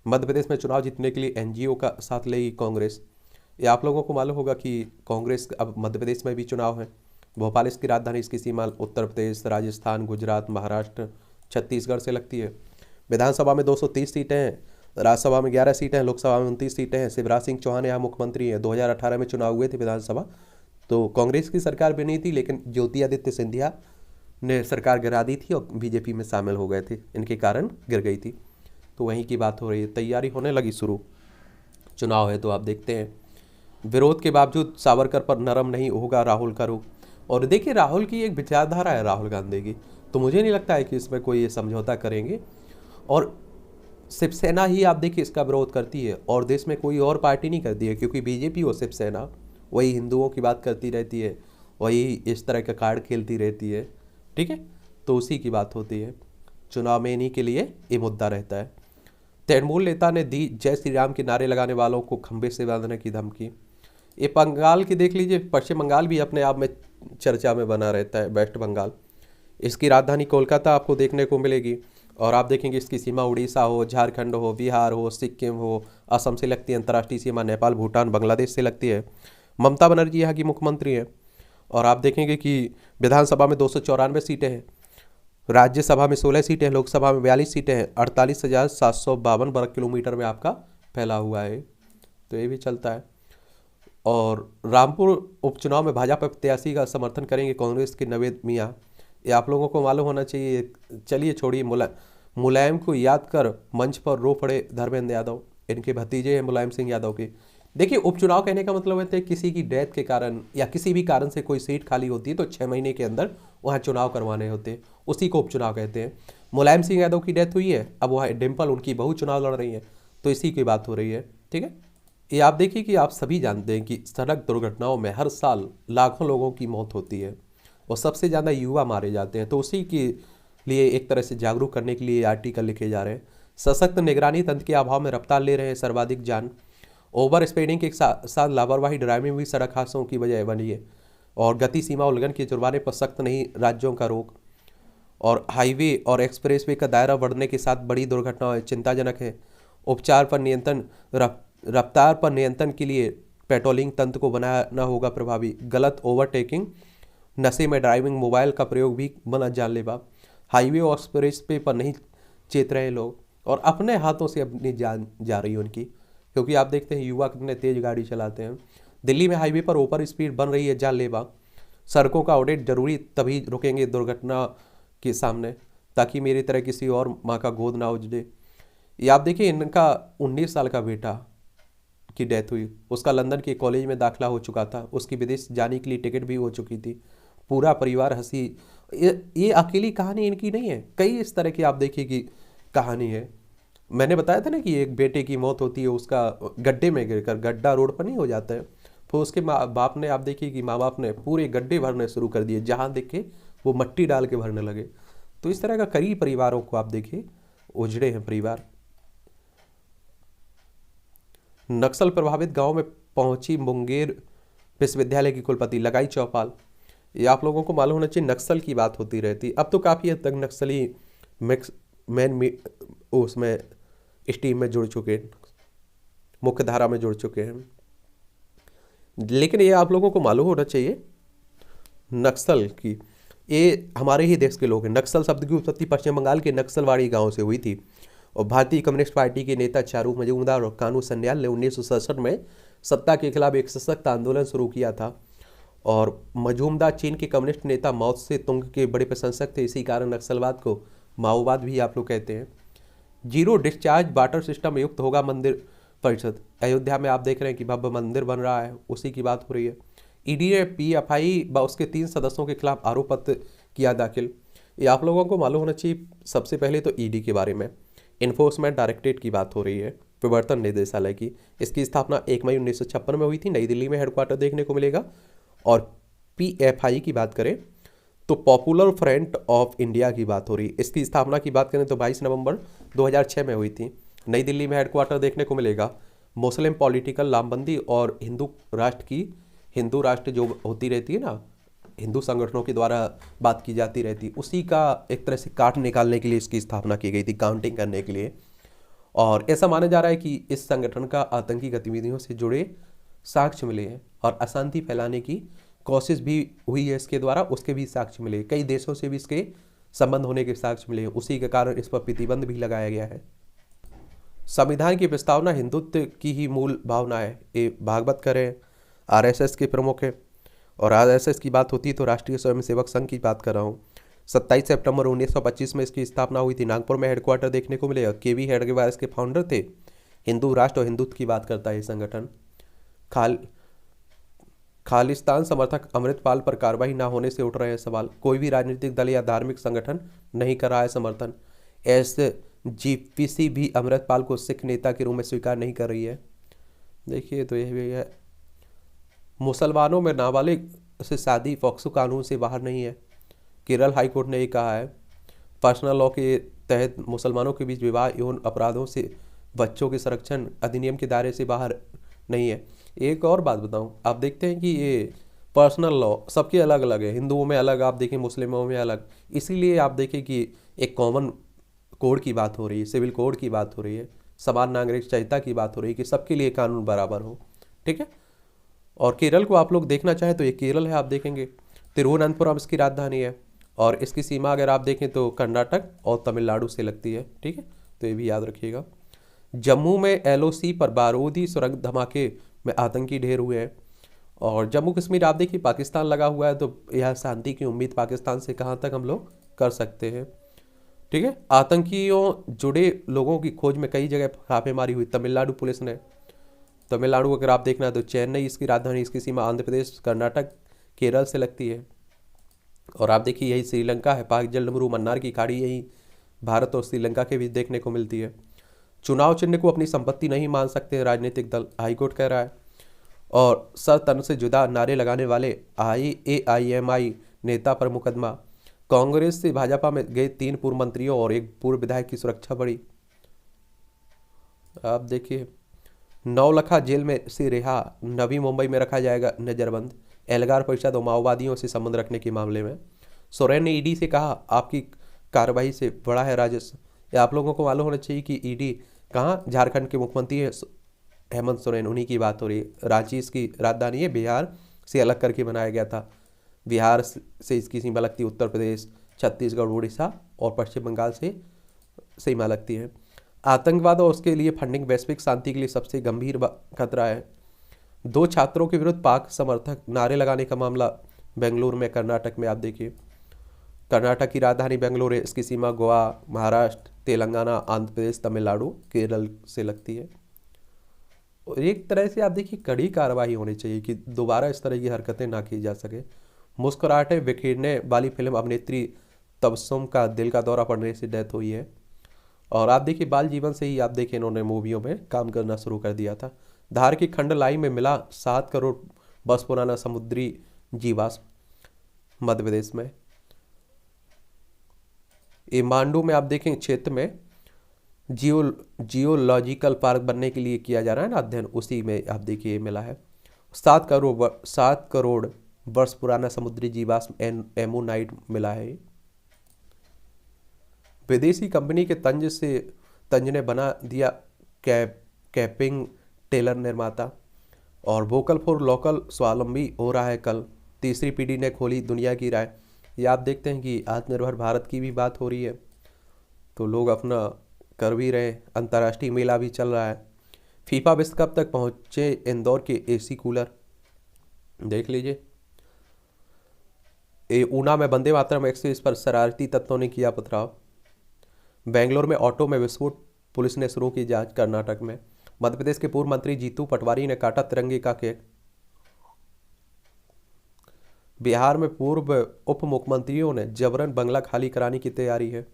मध्य प्रदेश में चुनाव जीतने के लिए NGO का साथ लेगी कांग्रेस। ये आप लोगों को मालूम होगा कि कांग्रेस अब मध्य प्रदेश में भी चुनाव है। भोपाल इसकी राजधानी, इसकी सीमा उत्तर प्रदेश, राजस्थान, गुजरात, महाराष्ट्र, छत्तीसगढ़ से लगती है। विधानसभा में 230 सीटें हैं, राज्यसभा में 11 सीटें हैं, लोकसभा में 29 सीटें हैं। शिवराज सिंह चौहान यहाँ मुख्यमंत्री हैं। 2018 में चुनाव हुए थे विधानसभा, तो कांग्रेस की सरकार बनी थी, लेकिन ज्योतिरादित्य सिंधिया ने सरकार गिरा दी थी और बीजेपी में शामिल हो गए थे, इनके कारण गिर गई थी। तो वहीं की बात हो रही है, तैयारी होने लगी शुरू, चुनाव है तो आप देखते हैं। विरोध के बावजूद सावरकर पर नरम नहीं होगा राहुल का रुख। और देखिए, राहुल की एक विचारधारा है राहुल गांधी की, तो मुझे नहीं लगता है कि इसमें कोई समझौता करेंगे। और शिवसेना ही आप देखिए इसका विरोध करती है, और देश में कोई और पार्टी नहीं करती है, क्योंकि बीजेपी और शिवसेना वही हिंदुओं की बात करती रहती है, वही इस तरह का कार्ड खेलती रहती है, ठीक है। तो उसी की बात होती है, चुनाव में इन्हीं के लिए ये मुद्दा रहता है। तृणमूल नेता ने दी जय श्री राम के नारे लगाने वालों को खंबे से बांधने की धमकी। ये बंगाल की देख लीजिए, पश्चिम बंगाल भी अपने आप में चर्चा में बना रहता है, वेस्ट बंगाल। इसकी राजधानी कोलकाता आपको देखने को मिलेगी, और आप देखेंगे इसकी सीमा उड़ीसा हो, झारखंड हो, बिहार हो, सिक्किम हो, असम से लगती है। अंतर्राष्ट्रीय सीमा नेपाल, भूटान, बांग्लादेश से लगती है। ममता बनर्जी यहाँ की मुख्यमंत्री हैं। और आप देखेंगे कि विधानसभा में 294 सीटें हैं, राज्यसभा में 16 सीटें हैं, लोकसभा में 42 सीटें हैं। 48,752 वर्ग किलोमीटर में आपका फैला हुआ है, तो ये भी चलता है। और रामपुर उपचुनाव में भाजपा प्रत्याशी का समर्थन करेंगे कांग्रेस के नवेद मियाँ, ये आप लोगों को मालूम होना चाहिए। चलिए छोड़िए, मुलायम को याद कर मंच पर रो पड़े धर्मेंद्र यादव, इनके भतीजे हैं मुलायम सिंह यादव के। देखिए, उपचुनाव कहने का मतलब है किसी की डेथ के कारण या किसी भी कारण से कोई सीट खाली होती है तो 6 महीने के अंदर वहाँ चुनाव करवाने होते हैं, उसी को उपचुनाव कहते हैं। मुलायम सिंह यादव की डेथ हुई है, अब वहाँ डिम्पल उनकी बहू चुनाव लड़ रही है, तो इसी की बात हो रही है, ठीक है। ये आप देखिए कि आप सभी जानते हैं कि सड़क दुर्घटनाओं में हर साल लाखों लोगों की मौत होती है और सबसे ज़्यादा युवा मारे जाते हैं। तो उसी के लिए एक तरह से जागरूक करने के लिए आर्टिकल लिखे जा रहे हैं। सशक्त निगरानी तंत्र के अभाव में रफ्तार ले रहे हैं सर्वाधिक जान। ओवर स्पीडिंग के साथ लापरवाही ड्राइविंग भी सड़क हादसों की वजह बनी है। और गति सीमा उल्लंघन के जुर्माने पर सख्त नहीं राज्यों का रोक। और हाईवे और एक्सप्रेसवे का दायरा बढ़ने के साथ बड़ी दुर्घटनाएं चिंताजनक है। उपचार पर नियंत्रण, रफ्तार पर नियंत्रण के लिए पेट्रोलिंग तंत्र को बनाना होगा प्रभावी। गलत ओवरटेकिंग, नशे में ड्राइविंग, मोबाइल का प्रयोग भी बना जानलेवा। हाईवे और एक्सप्रेसवे पर नहीं चेत रहे लोग, और अपने हाथों से अपनी जान जा रही है उनकी, क्योंकि आप देखते हैं युवा कितने तेज गाड़ी चलाते हैं। दिल्ली में हाईवे पर ओवर स्पीड बन रही है जानलेवा। सड़कों का ऑडिट जरूरी, तभी रुकेंगे दुर्घटना के सामने, ताकि मेरी तरह किसी और माँ का गोद ना उजड़े। ये आप देखिए, इनका 19 साल का बेटा की डेथ हुई, उसका लंदन के कॉलेज में दाखिला हो चुका था, उसकी विदेश जाने के लिए टिकट भी हो चुकी थी। पूरा परिवार हंसी। ये अकेली कहानी इनकी नहीं है, कई इस तरह की आप देखिए कि कहानी है। मैंने बताया था ना कि एक बेटे की मौत होती है, उसका गड्ढे में गिरकर, गड्ढा रोड पर नहीं हो जाता है, फिर उसके माँ बाप ने, आप देखिए कि माँ बाप ने पूरे गड्ढे भरने शुरू कर दिए, जहाँ देखे वो मट्टी डाल के भरने लगे। तो इस तरह का कई परिवारों को आप देखिए उजड़े हैं परिवार। नक्सल प्रभावित गांव में पहुंची मुंगेर विश्वविद्यालय की कुलपति, लगाई चौपाल। ये आप लोगों को मालूम होना चाहिए, नक्सल की बात होती रहती, अब तो काफ़ी हद तक नक्सली मिक्स उसमें स्ट्रीम में जुड़ चुके हैं, मुख्य धारा में जुड़ चुके हैं। लेकिन ये आप लोगों को मालूम होना चाहिए, नक्सल की, ये हमारे ही देश के लोग हैं। नक्सल शब्द की उत्पत्ति पश्चिम बंगाल के नक्सलवाड़ी गांव से हुई थी, और भारतीय कम्युनिस्ट पार्टी के नेता चारू मजूमदार और कानू सन्याल ने 1967 में सत्ता के खिलाफ एक सशक्त आंदोलन शुरू किया था। और मजूमदार चीन के कम्युनिस्ट नेता माओ से तुंग के बड़े प्रशंसक थे, इसी कारण नक्सलवाद को माओवाद भी आप लोग कहते हैं। जीरो डिस्चार्ज वाटर सिस्टम युक्त होगा मंदिर परिषद। अयोध्या में आप देख रहे हैं कि भव्य मंदिर बन रहा है, उसी की बात हो रही है। ईडी ने पीएफआई व उसके 3 सदस्यों के खिलाफ आरोप पत्र किया दाखिल। ये आप लोगों को मालूम होना चाहिए, सबसे पहले तो ईडी के बारे में, इन्फोर्समेंट डायरेक्टरेट की बात हो रही है, प्रवर्तन निदेशालय की। इसकी स्थापना 1 मई 1956 में हुई थी, नई दिल्ली में हेडक्वार्टर देखने को मिलेगा। और पीएफआई की बात करें तो पॉपुलर फ्रंट ऑफ इंडिया की बात हो रही है। इसकी स्थापना की बात करें तो 22 नवंबर 2006 में हुई थी, नई दिल्ली में हेडक्वार्टर देखने को मिलेगा। मुस्लिम पॉलिटिकल लामबंदी और हिंदू राष्ट्र जो होती रहती है ना, हिंदू संगठनों के द्वारा बात की जाती रहती, उसी का एक तरह से काट निकालने के लिए इसकी स्थापना की गई थी, काउंटिंग करने के लिए। और ऐसा माना जा रहा है कि इस संगठन का आतंकी गतिविधियों से जुड़े साक्ष्य मिले हैं और अशांति फैलाने की कोशिश भी हुई है इसके द्वारा, उसके भी साक्ष्य मिले। कई देशों से भी इसके संबंध होने के साक्ष्य मिले हैं, उसी के कारण इस पर प्रतिबंध भी लगाया गया है। संविधान की प्रस्तावना हिंदुत्व की ही मूल भावना है। ये भागवत करें, आरएसएस के प्रमुख है, और आरएसएस की बात होती है तो राष्ट्रीय स्वयंसेवक संघ की बात कर रहा हूँ। 27 सितंबर 1925 में इसकी स्थापना हुई थी। नागपुर में हेडक्वार्टर देखने को मिलेगा। केवी हेडगेवार इसके फाउंडर थे। हिंदू राष्ट्र और हिंदुत्व की बात करता है ये संगठन। खालिस्तान समर्थक अमृतपाल पर कार्रवाई न होने से उठ रहे हैं सवाल। कोई भी राजनीतिक दल या धार्मिक संगठन नहीं कर रहा है समर्थन। SGPC भी अमृतपाल को सिख नेता के रूप में स्वीकार नहीं कर रही है। देखिए तो यह भी है। मुसलमानों में नाबालिग से शादी पॉक्सो कानून से बाहर नहीं है। केरल हाईकोर्ट ने ये कहा है। पर्सनल लॉ के तहत मुसलमानों के बीच विवाह यौन अपराधों से बच्चों के संरक्षण अधिनियम के दायरे से बाहर नहीं है। एक और बात बताऊं, आप देखते हैं कि ये पर्सनल लॉ सबके अलग अलग है। हिंदुओं में अलग, आप देखें मुस्लिमों में अलग। इसीलिए आप देखें कि एक कॉमन कोड की बात हो रही है, सिविल कोड की बात हो रही है, समान नागरिक संहिता की बात हो रही है कि सबके लिए कानून बराबर हो। ठीक है। और केरल को आप लोग देखना चाहें तो ये केरल है, आप देखेंगे तिरुवनंतपुरम इसकी राजधानी है, और इसकी सीमा अगर आप देखें तो कर्नाटक और तमिलनाडु से लगती है। ठीक है, तो ये भी याद रखिएगा। जम्मू में LOC पर बारूदी सुरंग धमाके में आतंकी ढेर हुए हैं। और जम्मू कश्मीर आप देखिए पाकिस्तान लगा हुआ है, तो यह शांति की उम्मीद पाकिस्तान से कहाँ तक हम लोग कर सकते हैं। ठीक है। आतंकियों जुड़े लोगों की खोज में कई जगह छापेमारी हुई। तमिलनाडु पुलिस ने, तमिलनाडु अगर आप देखना है तो चेन्नई इसकी राजधानी, इसकी सीमा आंध्र प्रदेश, कर्नाटक, केरल से लगती है। और आप देखिए यही श्रीलंका है, पाक जलमरू मन्नार की खाड़ी यही भारत और श्रीलंका के बीच देखने को मिलती है। चुनाव चिन्ह को अपनी संपत्ति नहीं मान सकते राजनीतिक दल, हाईकोर्ट कह रहा है। और सर तन से जुदा नारे लगाने वाले AIMI नेता पर मुकदमा। कांग्रेस से भाजपा में गए 3 पूर्व मंत्रियों और 1 पूर्व विधायक की सुरक्षा बढ़ी। आप देखिए नौलखा जेल में से रिहा, नवी मुंबई में रखा जाएगा नजरबंद। एल्गार परिषद और माओवादियों से संबंध रखने के मामले में सोरेन ने ED से कहा आपकी कार्रवाई से बड़ा है राजस्व। या आप लोगों को मालूम होना चाहिए कि ED कहाँ, झारखंड के मुख्यमंत्री है हेमंत सोरेन, उन्हीं की बात हो रही है। रांची इसकी राजधानी है, बिहार से अलग करके बनाया गया था। बिहार से इसकी सीमा लगती है उत्तर प्रदेश, छत्तीसगढ़, उड़ीसा और पश्चिम बंगाल से सीमा लगती है। आतंकवाद और उसके लिए फंडिंग वैश्विक शांति के लिए सबसे गंभीर खतरा है। 2 छात्रों के विरुद्ध पाक समर्थक नारे लगाने का मामला बेंगलुरु में, कर्नाटक में। आप देखिए कर्नाटक की राजधानी बेंगलुरु है, इसकी सीमा गोवा, महाराष्ट्र, तेलंगाना, आंध्र प्रदेश, तमिलनाडु, केरल से लगती है। और एक तरह से आप देखिए कड़ी कार्रवाई होनी चाहिए कि दोबारा इस तरह की हरकतें ना की जा सके। मुस्कुराहटें बिखेरने वाली फिल्म अभिनेत्री तबस्सुम का दिल का दौरा पड़ने से डेथ हुई है। और आप देखिए बाल जीवन से ही आप देखिए इन्होंने मूवियों में काम करना शुरू कर दिया था। धार की खंडलाई में मिला 7 करोड़ वर्ष पुराना समुद्री जीवाश्म, मध्य प्रदेश में। ये मांडू में आप देखें क्षेत्र में जियोलॉजिकल पार्क बनने के लिए किया जा रहा है ना अध्ययन, उसी में आप देखिए मिला है 7 करोड़ वर्ष पुराना समुद्री जीवाश्म एमोनाइट मिला है। विदेशी कंपनी के तंज ने बना दिया कैपिंग टेलर निर्माता। और वोकल फॉर लोकल स्वावलंबी हो रहा है कल। तीसरी पीढ़ी ने खोली दुनिया की राय। ये आप देखते हैं कि आत्मनिर्भर भारत की भी बात हो रही है, तो लोग अपना कर भी रहे। अंतर्राष्ट्रीय मेला भी चल रहा है। फीफा विश्व कप तक पहुंचे इंदौर के AC कूलर, देख लीजिए। ऊना में वंदे मातरम एक्सप्रेस पर शरारती तत्वों ने किया पथराव। बेंगलोर में ऑटो में विस्फोट, पुलिस ने शुरू की जांच। कर्नाटक में मध्य प्रदेश के पूर्व मंत्री जीतू पटवारी ने काटा तिरंगे का केक। बिहार में पूर्व उप मुख्यमंत्रियों ने जबरन बंगला खाली कराने की तैयारी है।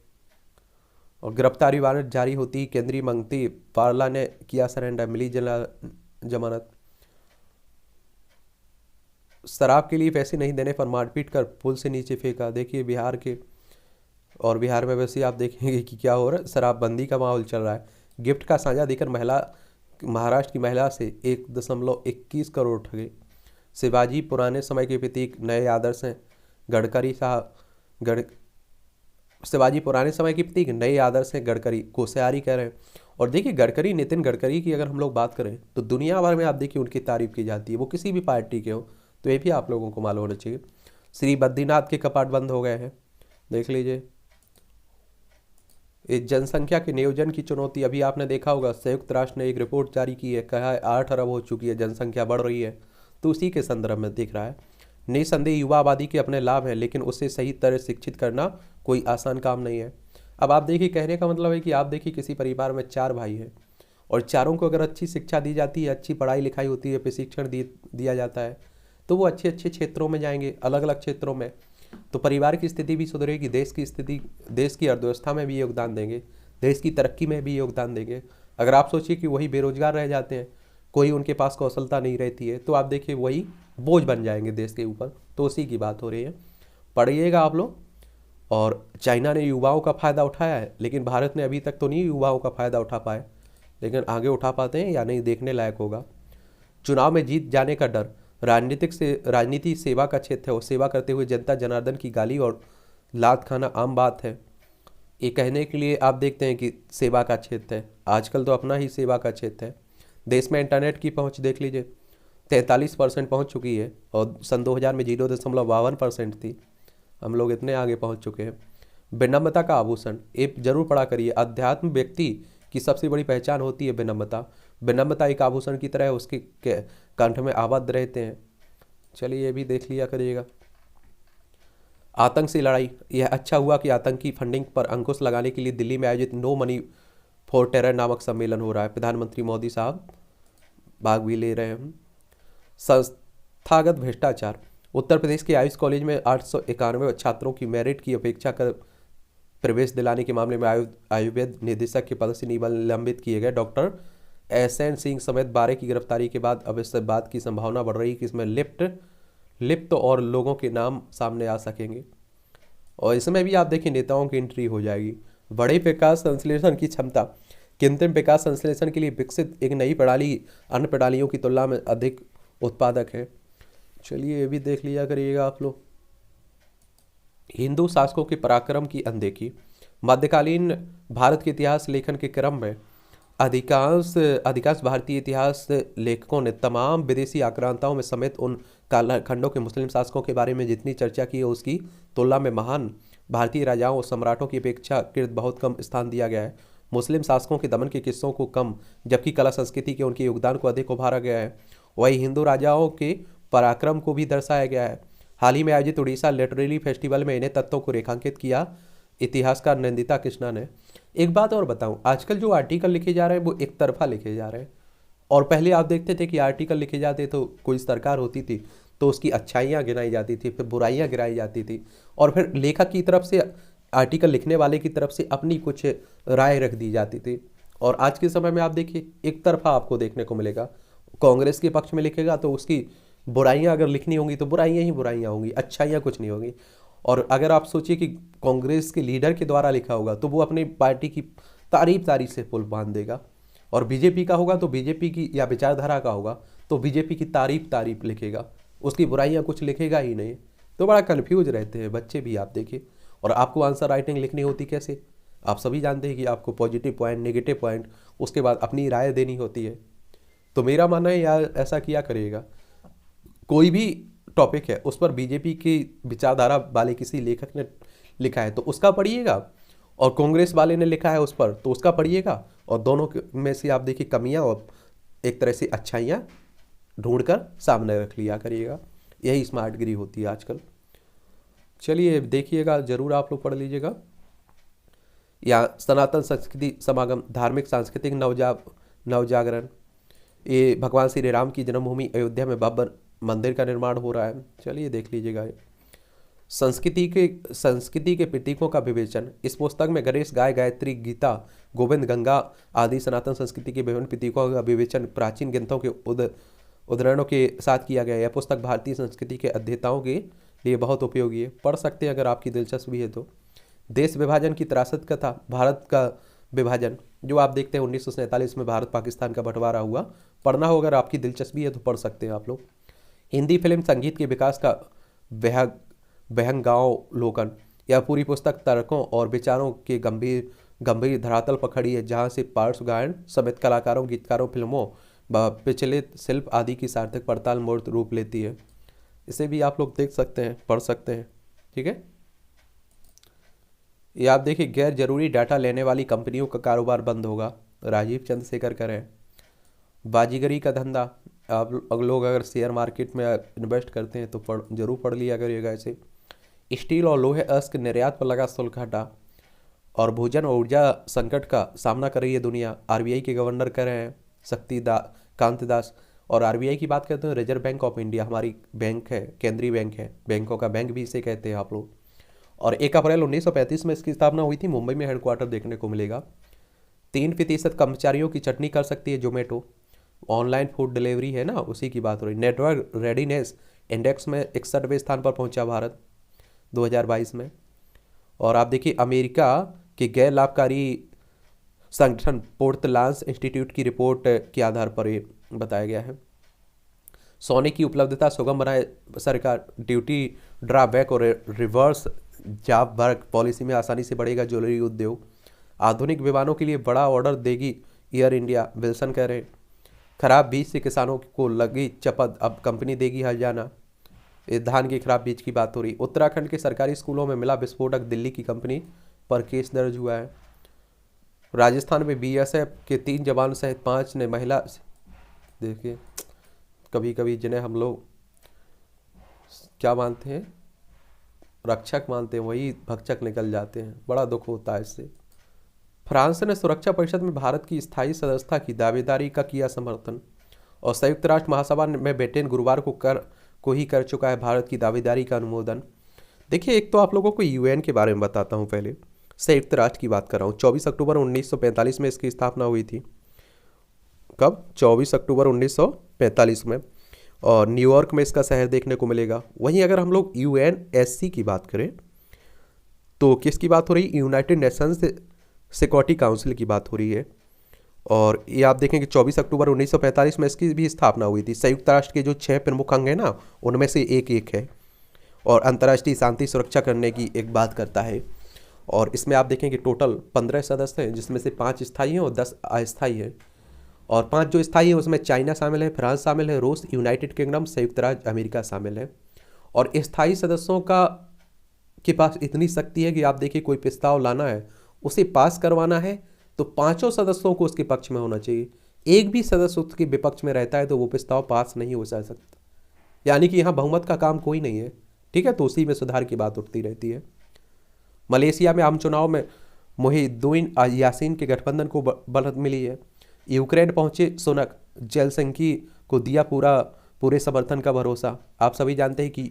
और गिरफ्तारी वारंट जारी होती ही केंद्रीय मंत्री पार्ला ने किया सरेंडर, मिली जमानत। शराब के लिए पैसे नहीं देने पर मारपीट कर पुल से नीचे फेंका। देखिए बिहार के, और बिहार में वैसे आप देखेंगे कि क्या हो रहा है, शराबबंदी का माहौल चल रहा है। गिफ्ट का साझा देकर महाराष्ट्र की महिला से 1.21 करोड़ ठगे। शिवाजी पुराने समय के प्रतीक, नए आदर्श हैं गडकरी शिवाजी पुराने समय के प्रतीक, नए आदर्श हैं गडकरी, कोश्यारी कह रहे हैं। और देखिए गडकरी, नितिन गडकरी की अगर हम लोग बात करें तो दुनिया भर में आप देखिए उनकी तारीफ की जाती है, वो किसी भी पार्टी के हो, तो ये भी आप लोगों को मालूम होना चाहिए। श्री बद्रीनाथ के कपाट बंद हो गए हैं, देख लीजिए। इस जनसंख्या के नियोजन की चुनौती, अभी आपने देखा होगा संयुक्त राष्ट्र ने एक रिपोर्ट जारी की है, कहा है 8 अरब हो चुकी है, जनसंख्या बढ़ रही है। तो उसी के संदर्भ में दिख रहा है। निसंदेह युवा आबादी के अपने लाभ हैं, लेकिन उसे सही तरह शिक्षित करना कोई आसान काम नहीं है। अब आप देखिए, कहने का मतलब है कि आप देखिए किसी परिवार में 4 भाई हैं और चारों को अगर अच्छी शिक्षा दी जाती है, अच्छी पढ़ाई लिखाई होती है, प्रशिक्षण दिया जाता है, तो वो अच्छे अच्छे क्षेत्रों में जाएंगे, अलग अलग क्षेत्रों में। तो परिवार की स्थिति भी सुधरेगी, देश की स्थिति, देश की अर्थव्यवस्था में भी योगदान देंगे, देश की तरक्की में भी योगदान देंगे। अगर आप सोचिए कि वही बेरोजगार रह जाते हैं, कोई उनके पास कौशलता नहीं रहती है, तो आप देखिए वही बोझ बन जाएंगे देश के ऊपर। तो उसी की बात हो रही है, पढ़िएगा आप लोग। और चाइना ने युवाओं का फ़ायदा उठाया है, लेकिन भारत ने अभी तक तो नहीं युवाओं का फ़ायदा उठा पाए, लेकिन आगे उठा पाते हैं या नहीं देखने लायक होगा। चुनाव में जीत जाने का डर, राजनीति सेवा का क्षेत्र है और सेवा करते हुए जनता जनार्दन की गाली और लात खाना आम बात है। ये कहने के लिए आप देखते हैं कि सेवा का क्षेत्र है, आजकल तो अपना ही सेवा का क्षेत्र है। देश में इंटरनेट की पहुंच देख लीजिए, 43% पहुंच चुकी है और सन 2000 में 0.52% थी। हम लोग इतने आगे पहुंच चुके हैं। विनम्रता का आभूषण, एक जरूर पढ़ा करिए। अध्यात्म व्यक्ति की सबसे बड़ी पहचान होती है विनम्रता। विनम्रता एक आभूषण की तरह उसके कंठ में आबद्ध रहते हैं। चलिए ये भी देख लिया करिएगा। आतंक से लड़ाई, यह अच्छा हुआ कि आतंकी फंडिंग पर अंकुश लगाने के लिए दिल्ली में आयोजित नो मनी फॉर टेरर नामक सम्मेलन हो रहा है। प्रधानमंत्री मोदी साहब भाग भी ले रहे हैं। संस्थागत भ्रष्टाचार, उत्तर प्रदेश के आयुष कॉलेज में 891 छात्रों की मेरिट की अपेक्षा कर प्रवेश दिलाने के मामले में आयुर्वेद निदेशक के पद से निलंबित किए गए डॉक्टर एसएन सिंह समेत 12 की गिरफ्तारी के बाद अब इस बात की संभावना बढ़ रही है कि इसमें लिप्त और लोगों के नाम सामने आ सकेंगे। और इसमें भी आप देखिए नेताओं की एंट्री हो जाएगी। बड़े प्रकाश संश्लेषण की क्षमता, कृत्रिम प्रकाश संश्लेषण के लिए विकसित एक नई प्रणाली अन्य प्रणालियों की तुलना में अधिक उत्पादक है। चलिए ये भी देख लिया करिएगा आप लोग। हिंदू शासकों के पराक्रम की अनदेखी, मध्यकालीन भारत के इतिहास लेखन के क्रम में अधिकांश भारतीय इतिहास लेखकों ने तमाम विदेशी आक्रांताओं में समेत उन कालखंडों के मुस्लिम शासकों के बारे में जितनी चर्चा की है उसकी तुलना में महान भारतीय राजाओं और सम्राटों की अपेक्षाकृत बहुत कम स्थान दिया गया है। मुस्लिम शासकों के दमन के किस्सों को कम, जबकि कला संस्कृति के उनके योगदान को अधिक उभारा गया है। वही हिंदू राजाओं के पराक्रम को भी दर्शाया गया है। हाल ही में आयोजित उड़ीसा लिटरेरी फेस्टिवल में इन्हें तत्वों को रेखांकित किया इतिहासकार नंदिता कृष्णा ने। एक बात और बताऊं, आजकल जो आर्टिकल लिखे जा रहे हैं वो एक तरफा लिखे जा रहे हैं। और पहले आप देखते थे कि आर्टिकल लिखे जाते तो कोई सरकार होती थी तो उसकी अच्छाइयाँ गिनाई जाती थी, फिर बुराइयाँ गिनाई जाती थी, और फिर लेखक की तरफ से, आर्टिकल लिखने वाले की तरफ से अपनी कुछ राय रख दी जाती थी। और आज के समय में आप देखिए एक तरफा आपको देखने को मिलेगा। कांग्रेस के पक्ष में लिखेगा तो उसकी बुराइयां अगर लिखनी होंगी तो बुराइयां ही बुराइयां होंगी, अच्छाइयां कुछ नहीं होगी। और अगर आप सोचिए कि कांग्रेस के लीडर के द्वारा लिखा होगा तो वो अपनी पार्टी की तारीफ से पुल बांध देगा, और बीजेपी का होगा तो बीजेपी की या विचारधारा का होगा तो बीजेपी की तारीफ लिखेगा, उसकी बुराइयां कुछ लिखेगा ही नहीं। तो बड़ा कन्फ्यूज रहते हैं बच्चे भी, आप देखिए। और आपको आंसर राइटिंग लिखनी होती कैसे, आप सभी जानते हैं कि आपको पॉजिटिव पॉइंट, नेगेटिव पॉइंट, उसके बाद अपनी राय देनी होती है। तो मेरा मानना है यार ऐसा किया करिएगा, कोई भी टॉपिक है उस पर बीजेपी की विचारधारा वाले किसी लेखक ने लिखा है तो उसका पढ़िएगा, और कांग्रेस वाले ने लिखा है उस पर तो उसका पढ़िएगा, और दोनों में से आप देखिए कमियां और एक तरह से अच्छाइयां ढूंढकर सामने रख लिया करिएगा। यही स्मार्टगिरी होती है आजकल। चलिए देखिएगा, जरूर आप लोग पढ़ लीजिएगा। या सनातन संस्कृति समागम, धार्मिक सांस्कृतिक नवजागरण, ये भगवान श्री राम की जन्मभूमि अयोध्या में भव्य मंदिर का निर्माण हो रहा है। चलिए देख लीजिएगा। संस्कृति के प्रतीकों का विवेचन, इस पुस्तक में गणेश, गाय, गायत्री, गीता, गोविंद, गंगा आदि सनातन संस्कृति के विभिन्न प्रतीकों का विवेचन प्राचीन ग्रंथों के उद्धरणों के साथ किया गया है। यह पुस्तक भारतीय संस्कृति के अध्येताओं के लिए बहुत उपयोगी है, पढ़ सकते हैं अगर आपकी दिलचस्पी है तो। देश विभाजन की त्रासद कथा, भारत का विभाजन जो आप देखते हैं 1947 में भारत पाकिस्तान का बंटवारा हुआ, पढ़ना हो अगर आपकी दिलचस्पी है तो पढ़ सकते हैं आप लोग। हिंदी फिल्म संगीत के विकास का विहंगावलोकन, यह पूरी पुस्तक तर्कों और विचारों के गंभीर धरातल पर खड़ी है, जहाँ से पार्श्व गायन समेत कलाकारों, गीतकारों, फिल्मों व प्रचलित शिल्प आदि की सार्थक पड़ताल मूर्त रूप लेती है। इसे भी आप लोग देख सकते हैं, पढ़ सकते हैं, ठीक है। ये आप देखिए, गैर जरूरी डाटा लेने वाली कंपनियों का कारोबार बंद होगा, राजीव चंद्रशेखर करें। बाजीगरी का धंधा, आप लोग अगर शेयर मार्केट में इन्वेस्ट करते हैं तो जरूर पढ़ लिया करिएगा इसे। स्टील और लोहे अयस्क निर्यात पर लगा शुल्क हटा। और भोजन और ऊर्जा संकट का सामना कर रही है दुनिया, आरबीआई के गवर्नर कह रहे हैं कांत दास। और आरबीआई की बात करते हैं, रिजर्व बैंक ऑफ इंडिया हमारी बैंक है, केंद्रीय बैंक है, बैंकों का बैंक भी इसे कहते हैं आप लोग। और 1 अप्रैल 1935 में इसकी स्थापना हुई थी, मुंबई में हेडक्वार्टर देखने को मिलेगा। 3% कर्मचारियों की छटनी कर सकती है जोमेटो। ऑनलाइन फूड डिलीवरी है ना, उसी की बात हो रही। नेटवर्क रेडीनेस इंडेक्स में 61वें स्थान पर पहुंचा भारत 2022 में। और आप देखिए, अमेरिका के गैर लाभकारी संगठन पोर्टलांस इंस्टीट्यूट की रिपोर्ट के आधार पर ये बताया गया है। सोने की उपलब्धता सुगम बनाए सरकार, ड्यूटी ड्रॉबैक और रिवर्स जॉब वर्क पॉलिसी में आसानी से बढ़ेगा ज्वेलरी उद्योग। आधुनिक विमानों के लिए बड़ा ऑर्डर देगी एयर इंडिया, विल्सन कह रहे हैं। खराब बीज से किसानों को लगी चपत, अब कंपनी देगी हर्जाना। इस धान के खराब बीज की बात हो रही। उत्तराखंड के सरकारी स्कूलों में मिला विस्फोटक, दिल्ली की कंपनी पर केस दर्ज हुआ है। राजस्थान में बीएसएफ के 3 जवान सहित 5 ने महिला, देखिए कभी कभी जिन्हें हम लोग क्या मानते हैं, रक्षक मानते हैं, वही भक्षक निकल जाते हैं, बड़ा दुख होता है इससे। फ्रांस ने सुरक्षा परिषद में भारत की स्थायी सदस्यता की दावेदारी का किया समर्थन। और संयुक्त राष्ट्र महासभा में ब्रिटेन गुरुवार को ही कर चुका है भारत की दावेदारी का अनुमोदन। देखिए, एक तो आप लोगों को यूएन के बारे में बताता हूँ। पहले संयुक्त राष्ट्र की बात कर रहा हूँ। 24 अक्टूबर 1945 में इसकी स्थापना हुई थी। कब? 24 अक्टूबर 1945 में। और न्यूयॉर्क में इसका शहर देखने को मिलेगा। वहीं अगर हम लोग यूएनएससी की बात करें तो किसकी बात हो रही? यूनाइटेड नेशंस सिक्योरिटी काउंसिल की बात हो रही है। और ये आप देखेंगे 24 अक्टूबर 1945 में इसकी भी स्थापना हुई थी। संयुक्त राष्ट्र के जो 6 प्रमुख अंग हैं ना, उनमें से एक है। और अंतर्राष्ट्रीय शांति सुरक्षा करने की एक बात करता है। और इसमें आप देखेंगे टोटल 15 सदस्य हैं, जिसमें से 5 स्थायी हैं और 10 अस्थायी हैं। और 5 जो स्थायी हैं उसमें चाइना शामिल है, फ्रांस शामिल है, रूस, यूनाइटेड किंगडम, संयुक्त राज्य अमेरिका शामिल है। और स्थायी सदस्यों के पास इतनी शक्ति है कि आप देखिए, कोई प्रस्ताव लाना है, उसे पास करवाना है तो 5 सदस्यों को उसके पक्ष में होना चाहिए। एक भी सदस्य उसके विपक्ष में रहता है तो वो प्रस्ताव पास नहीं हो सकता। यानी कि यहाँ बहुमत का काम कोई नहीं है। ठीक है, तो उसी में सुधार की बात उठती रहती है। मलेशिया में आम चुनाव में मुहिद्दीन यासीन के गठबंधन को बढ़त मिली है। यूक्रेन पहुंचे सुनक, जेलेंस्की को दिया पूरे समर्थन का भरोसा। आप सभी जानते हैं कि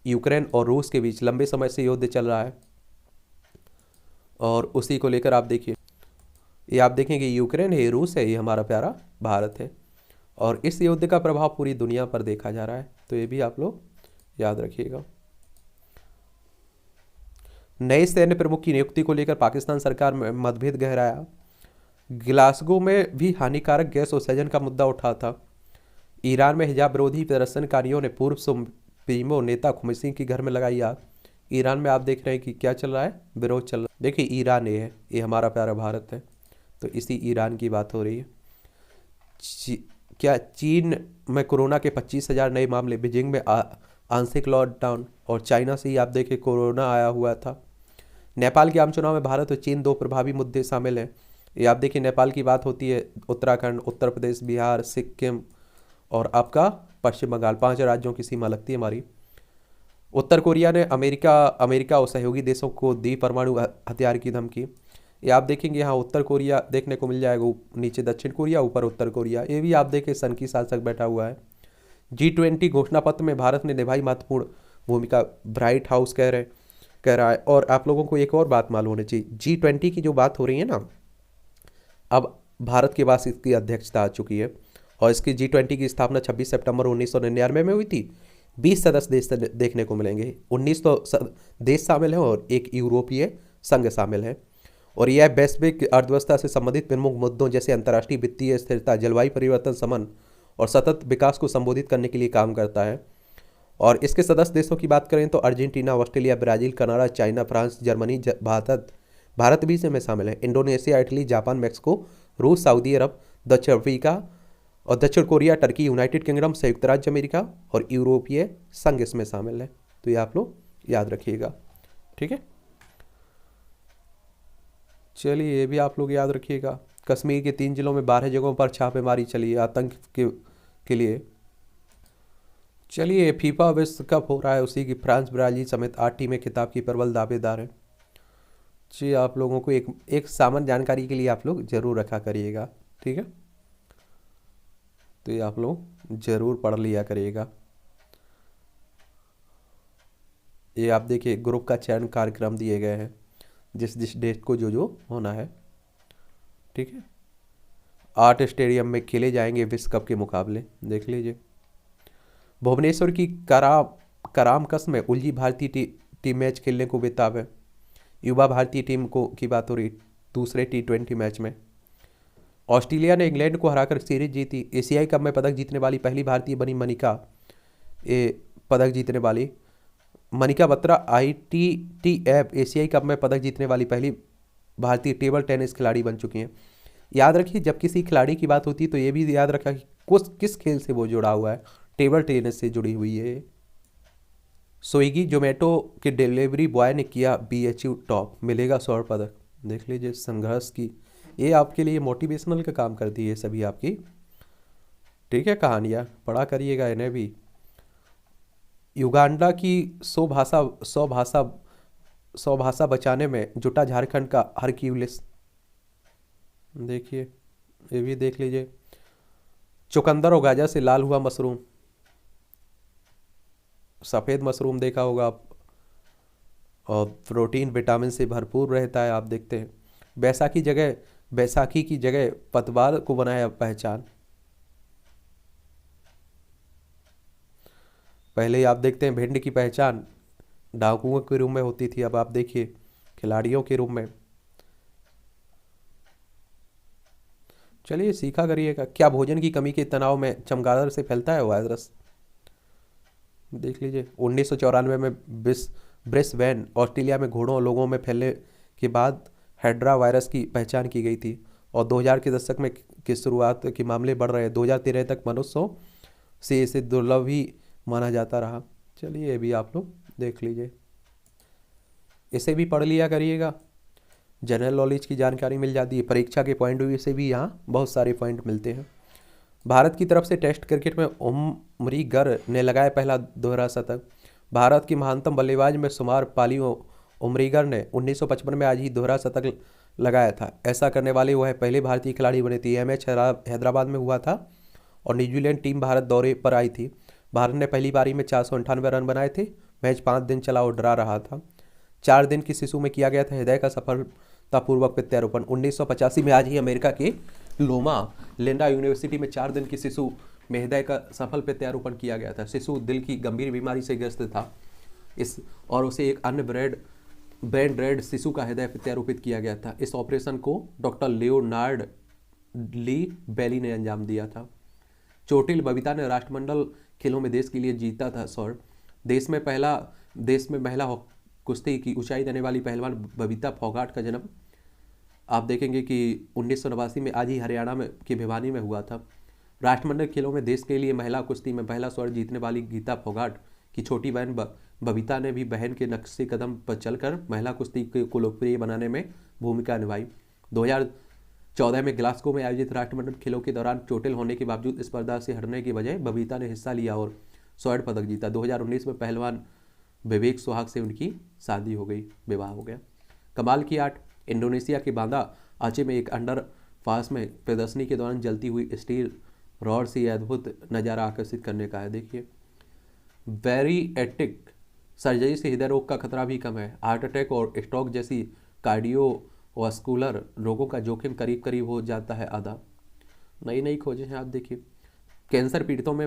यूक्रेन और रूस के बीच लंबे समय से युद्ध चल रहा है। और उसी को लेकर आप देखिए, ये आप देखेंगे यूक्रेन है, रूस है, ये हमारा प्यारा भारत है। और इस युद्ध का प्रभाव पूरी दुनिया पर देखा जा रहा है, तो ये भी आप लोग याद रखिएगा। नए सैन्य प्रमुख की नियुक्ति को लेकर पाकिस्तान सरकार में मतभेद गहराया। ग्लासगो में भी हानिकारक गैस उत्सर्जन का मुद्दा उठा था। ईरान में हिजाब विरोधी प्रदर्शनकारियों ने पूर्व सुप्रीमो नेता खुमैनी के घर में लगाई आग। ईरान में आप देख रहे हैं कि क्या चल रहा है, विरोध चल रहा है। देखिए, ईरान ये हमारा प्यारा भारत है, तो इसी ईरान की बात हो रही है। क्या चीन में कोरोना के 25,000 नए मामले, बीजिंग में आंशिक लॉकडाउन। और चाइना से ही आप देखिए कोरोना आया हुआ था। नेपाल के आम चुनाव में भारत और चीन 2 प्रभावी मुद्दे शामिल हैं। ये आप देखिए, नेपाल की बात होती है, उत्तराखंड, उत्तर प्रदेश, बिहार, सिक्किम और आपका पश्चिम बंगाल, 5 राज्यों की सीमा लगती है हमारी। उत्तर कोरिया ने अमेरिका और सहयोगी देशों को दी परमाणु हथियार की धमकी। ये आप देखेंगे, यहाँ उत्तर कोरिया देखने को मिल जाएगा, नीचे दक्षिण कोरिया, ऊपर उत्तर कोरिया। ये भी आप देखें, सन की शासक बैठा हुआ है। G20 घोषणा पत्र में भारत ने निभाई महत्वपूर्ण भूमिका, व्हाइट हाउस कह रहा है। और आप लोगों को एक और बात मालूम होनी चाहिए, G20 की जो बात हो रही है ना, अब भारत के पास इसकी अध्यक्षता आ चुकी है। और इसकी G20 की स्थापना 26 सितंबर 1999 में हुई थी। 20 सदस्य देश देखने को मिलेंगे, 19 तो देश शामिल हैं और एक यूरोपीय संघ शामिल है। और यह वैश्विक अर्थव्यवस्था से संबंधित प्रमुख मुद्दों जैसे अंतर्राष्ट्रीय वित्तीय स्थिरता, जलवायु परिवर्तन समन और सतत विकास को संबोधित करने के लिए काम करता है। और इसके सदस्य देशों की बात करें तो Argentina, Australia, Brazil, Canada, China, France, Germany, Bharat भी इसमें शामिल है। इंडोनेशिया, इटली, जापान, मैक्सिको, रूस, सऊदी अरब, दक्षिण अफ्रीका और दक्षिण कोरिया, टर्की, यूनाइटेड किंगडम, संयुक्त राज्य अमेरिका और यूरोपीय संघ इसमें शामिल है। तो ये आप लोग याद रखिएगा। ठीक है। चलिए ये भी आप लोग याद रखिएगा। कश्मीर के 3 जिलों में 12 जगहों पर छापेमारी चली आतंक के लिए। चलिए फीफा विश्व कप हो रहा है, उसी की फ्रांस ब्राजील समेत 8 टीमें खिताब की प्रबल दावेदार हैं। जी आप लोगों को एक एक सामान्य जानकारी के लिए आप लोग जरूर रखा करिएगा, ठीक है। तो ये आप लोग जरूर पढ़ लिया करिएगा। ये आप देखिए ग्रुप का चयन कार्यक्रम दिए गए हैं, जिस जिस डेट को जो जो होना है, ठीक है। 8 स्टेडियम में खेले जाएंगे विश्व कप के मुकाबले, देख लीजिए। भुवनेश्वर की करामकस में उलझी भारतीय टीम मैच खेलने को बेताब है। युवा भारतीय टीम को की बात हो रही दूसरे T20 मैच में। ऑस्ट्रेलिया ने इंग्लैंड को हराकर सीरीज जीती। एशियाई कप में पदक जीतने वाली पहली भारतीय बनी मनिका, पदक जीतने वाली मनिका बत्रा ITTF एशियाई कप में पदक जीतने वाली पहली भारतीय टेबल टेनिस खिलाड़ी बन चुकी हैं। याद रखिए जब किसी खिलाड़ी की बात होती है तो ये भी याद रखा कि किस खेल से वो जुड़ा हुआ है। टेबल टेनिस से जुड़ी हुई है। स्विगी जोमेटो के डिलीवरी बॉय ने किया BHU टॉप, मिलेगा स्वर्ण पदक। देख लीजिए संघर्ष की, ये आपके लिए मोटिवेशनल का काम करती है सभी आपकी, ठीक है। कहानियाँ पढ़ा करिएगा इन्हें भी। युगांडा की 100 भाषा बचाने में जुटा झारखंड का हरक्यूलिस, देखिए ये भी देख लीजिए। चुकंदर और गाजर से लाल हुआ मशरूम, सफ़ेद मशरूम देखा होगा आप, और प्रोटीन विटामिन से भरपूर रहता है। आप देखते हैं बैसाखी की जगह पतवार को बनाया पहचान। पहले आप देखते हैं भिंड की पहचान डाकुओं के रूप में होती थी, अब आप देखिए खिलाड़ियों के रूप में। चलिए सीखा करिएगा। क्या भोजन की कमी के तनाव में चमगादड़ से फैलता है वायरस, देख लीजिए। 1994 में ब्रिस्बेन ऑस्ट्रेलिया में घोड़ों और लोगों में फैलने के बाद हेड्रा वायरस की पहचान की गई थी, और 2000 के दशक में की शुरुआत के मामले बढ़ रहे हैं। 2013 तक मनुष्यों से इसे दुर्लभ ही माना जाता रहा। चलिए ये भी आप लोग देख लीजिए, इसे भी पढ़ लिया करिएगा। जनरल नॉलेज की जानकारी मिल जाती है। परीक्षा के पॉइंट ऑफ व्यू से भी यहाँ बहुत सारे पॉइंट मिलते हैं। भारत की तरफ से टेस्ट क्रिकेट में उमरीगर ने लगाया पहला दोहरा शतक। भारत की महानतम बल्लेबाज में शुमार पालियों उमरीगर ने 1955 में आज ही दोहरा शतक लगाया था। ऐसा करने वाले वह पहले भारतीय खिलाड़ी बने थे। यह मैच हैदराबाद में हुआ था और न्यूजीलैंड टीम भारत दौरे पर आई थी। भारत ने पहली पारी में 498 रन बनाए थे। मैच 5 दिन चला और ड्रा रहा था। 4 दिन की शिशु में किया गया था हृदय का सफलतापूर्वक प्रत्यारोपण। 1985 में आज ही अमेरिका के लोमा लिंडा यूनिवर्सिटी में 4 दिन की शिशु में हृदय का सफल प्रत्यारोपण किया गया था। शिशु दिल की गंभीर बीमारी से ग्रस्त था और उसे एक अन्य ब्रेन डेड शिशु का हृदय प्रत्यारोपित किया गया था। इस ऑपरेशन को डॉक्टर लियोनार्ड ली बेली ने अंजाम दिया था। चोटिल बबीता ने राष्ट्रमंडल खेलों में देश के लिए जीता था स्वर्ण। देश में महिला कुश्ती की ऊंचाई देने वाली पहलवान बबीता फोगाट का जन्म आप देखेंगे कि 1989 में आज ही हरियाणा में की भिवानी में हुआ था। राष्ट्रमंडल खेलों में देश के लिए महिला कुश्ती में पहला स्वर्ण जीतने वाली गीता फोगाट की छोटी बहन बबीता ने भी बहन के नक्शे कदम पर चलकर महिला कुश्ती को लोकप्रिय बनाने में भूमिका निभाई। 2014 में ग्लासगो में आयोजित राष्ट्रमंडल खेलों के दौरान चोटिल होने के बावजूद स्पर्धा से हटने के बजाय बबीता ने हिस्सा लिया और स्वर्ण पदक जीता। 2019 में पहलवान विवेक सुहाग से उनकी शादी हो गई, विवाह हो गया। कमाल की आर्ट, इंडोनेशिया के बांदा आचे में एक अंडर पास में प्रदर्शनी के दौरान जलती हुई स्टील रॉड से यह अद्भुत नज़ारा आकर्षित करने का है। देखिए बैरिएट्रिक सर्जरी से हृदय रोग का खतरा भी कम है। हार्ट अटैक और स्ट्रोक जैसी कार्डियोवास्कुलर रोगों का जोखिम करीब करीब हो जाता है आधा। नई खोजें हैं आप देखिए। कैंसर पीड़ितों में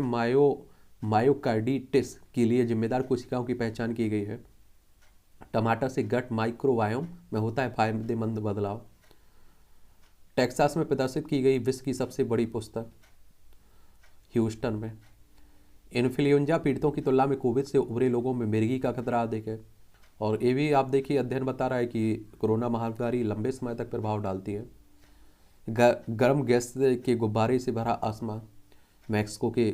मायोकार्डिटिस के लिए जिम्मेदार कोशिकाओं की पहचान की गई है। टमाटर से गट माइक्रोबायोम में होता है फायदेमंद बदलाव। टेक्सास में प्रदर्शित की गई विश्व की सबसे बड़ी पुस्तक ह्यूस्टन में। इन्फ्लुएंजा पीड़ितों की तुलना में कोविड से उभरे लोगों में मिर्गी का खतरा अधिक है। और ये भी आप देखिए अध्ययन बता रहा है कि कोरोना महामारी लंबे समय तक प्रभाव डालती है। गर्म गैस के गुब्बारे से भरा आसमां। मैक्सिको के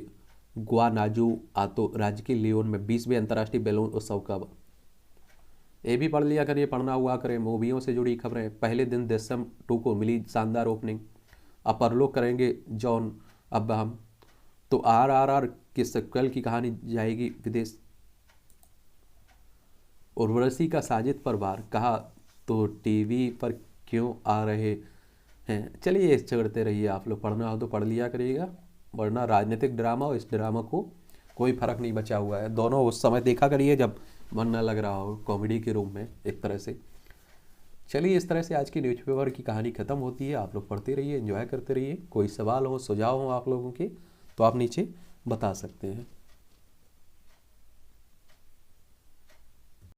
गुआनाजुआतो राज्य के लियोन में 20वें अंतर्राष्ट्रीय बैलून उत्सव का ये भी पढ़ लिया करिए, पढ़ना हुआ करे। मूवियों से जुड़ी खबरें, पहले दिन दृश्यम 2 को मिली शानदार ओपनिंग, अब परलोक करेंगे जॉन अब्राहम। तो RRR के सेक्वल की कहानी जाएगी विदेश। उर्वशी का साजिद पर वार, कहा तो टीवी पर क्यों आ रहे हैं। चलिए चढ़ते रहिए, आप लोग पढ़ना हो तो पढ़ लिया करिएगा, वरना राजनीतिक ड्रामा और इस ड्रामा को कोई फ़र्क नहीं बचा हुआ है। दोनों उस समय देखा करिए जब मन न लग रहा हो, कॉमेडी के रूप में एक तरह से। चलिए इस तरह से आज की न्यूज़पेपर की कहानी ख़त्म होती है। आप लोग पढ़ते रहिए, एंजॉय करते रहिए। कोई सवाल हो, सुझाव हो आप लोगों के, तो आप नीचे बता सकते हैं।